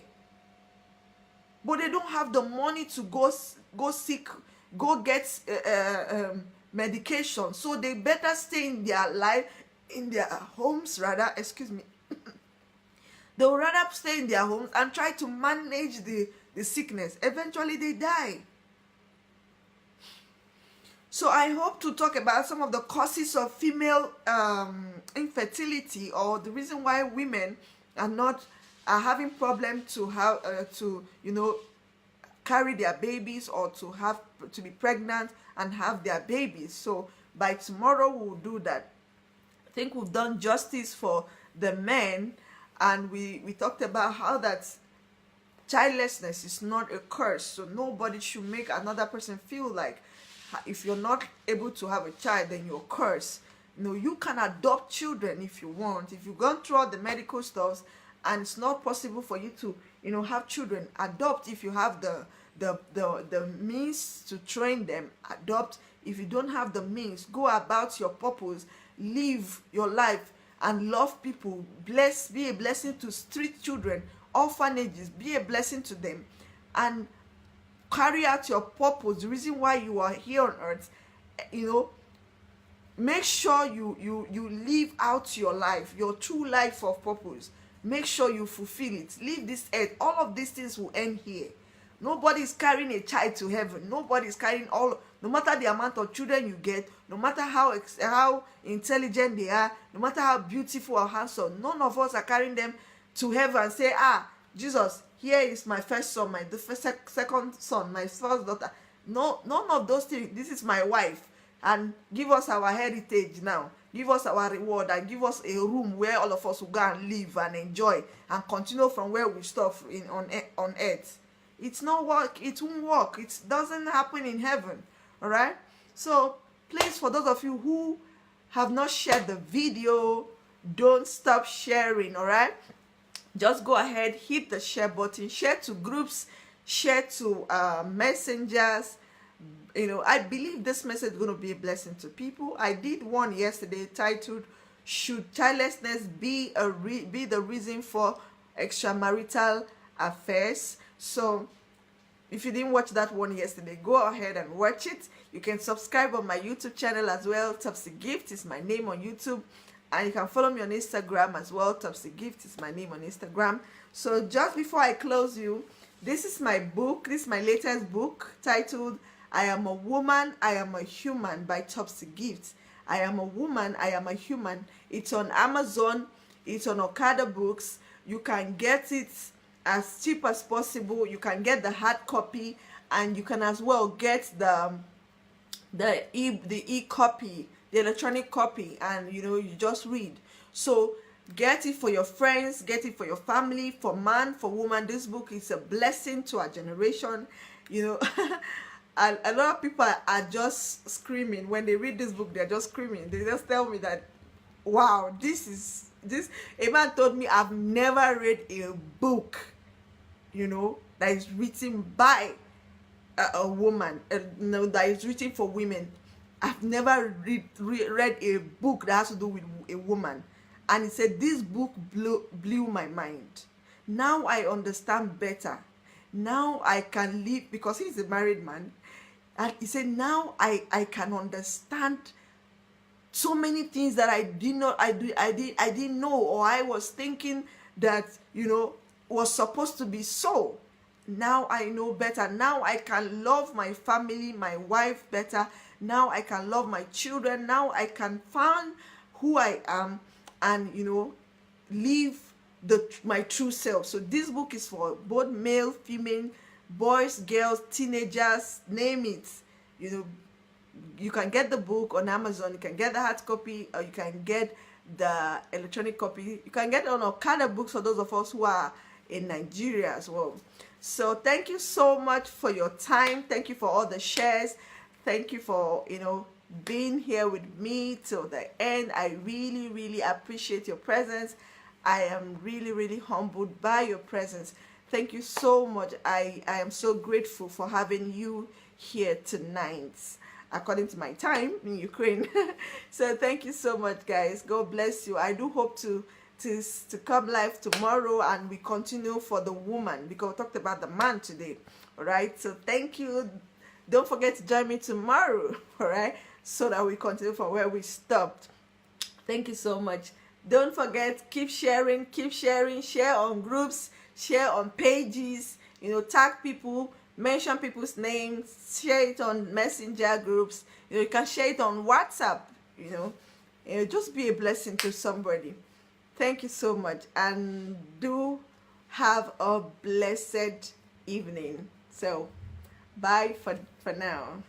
but they don't have the money to go get medication. So they better stay in their life, in their homes rather, excuse me. They would rather stay in their homes and try to manage the sickness. Eventually they die. So I hope to talk about some of the causes of female infertility, or the reason why women are having problem to have to, you know, carry their babies, or to be pregnant and have their babies. So by tomorrow we'll do that. I think we've done justice for the men, and we talked about how that childlessness is not a curse. So nobody should make another person feel like, if you're not able to have a child, then you're cursed. No, you can adopt children if you want. If you've gone through all the medical stuff and it's not possible for you to, you know, have children, adopt. If you have the means to train them, adopt. If you don't have the means, go about your purpose, live your life and love people. Be a blessing to street children, orphanages, be a blessing to them, and carry out your purpose, the reason why you are here on earth. You know, make sure you live out your life, your true life of purpose. Make sure you fulfill it. Leave this earth. All of these things will end here. Nobody is carrying a child to heaven. Nobody is carrying no matter the amount of children you get, no matter how intelligent they are, no matter how beautiful or handsome, none of us are carrying them to heaven and say, Jesus, here is my first son, second son, my first daughter. No, none of those things. This is my wife, and give us our heritage now. Give us our reward, and give us a room where all of us will go and live and enjoy and continue from where we stop on earth. It's not work. It won't work. It doesn't happen in heaven. All right. So please, for those of you who have not shared the video, don't stop sharing. All right. Just go ahead, hit the share button, share to groups, share to messengers. You know, I believe this message is going to be a blessing to people. I did one yesterday titled, "Should childlessness be the reason for extramarital affairs?" So if you didn't watch that one yesterday, go ahead and watch it. You can subscribe on my YouTube channel as well. Topsy Gift is my name on YouTube. And you can follow me on Instagram as well. Topsy Gift is my name on Instagram. So just before I close you, this is my book. This is my latest book titled, "I Am a Woman, I Am a Human" by Topsy Gift. I am a woman, I am a human. It's on Amazon. It's on Okada Books. You can get it as cheap as possible. You can get the hard copy, and you can as well get the e-copy, the electronic copy, and you know, you just read. So get it for your friends, get it for your family, for man, for woman. This book is a blessing to our generation. You know, a lot of people are just screaming when they read this book. They're just screaming. They just tell me that, wow, this is this a man told me, I've never read a book, that is written by a woman, no, that is written for women. I've never read a book that has to do with a woman. And he said, this book blew my mind. Now I understand better. Now I can live, because he's a married man. And he said, now I can understand so many things that I didn't know, or I was thinking that, was supposed to be so. Now I know better. Now I can love my family, my wife better. Now I can love my children. Now I can find who I am and, live my true self. So this book is for both male, female, boys, girls, teenagers, name it. You can get the book on Amazon. You can get the hard copy, or you can get the electronic copy. You can get it on all kind of books for those of us who are in Nigeria as well. So thank you so much for your time. Thank you for all the shares. Thank you for, being here with me till the end. I really, really appreciate your presence. I am really, really humbled by your presence. Thank you so much. I am so grateful for having you here tonight, according to my time in Ukraine. So thank you so much, guys. God bless you. I do hope to come live tomorrow, and we continue for the woman, because we talked about the man today. All right, so thank you. Don't forget to join me tomorrow, all right, so that we continue from where we stopped. Thank you so much. Don't forget, keep sharing, share on groups, share on pages, tag people, mention people's names, share it on messenger groups. You can share it on WhatsApp. Just be a blessing to somebody. Thank you so much, and do have a blessed evening. So bye for now.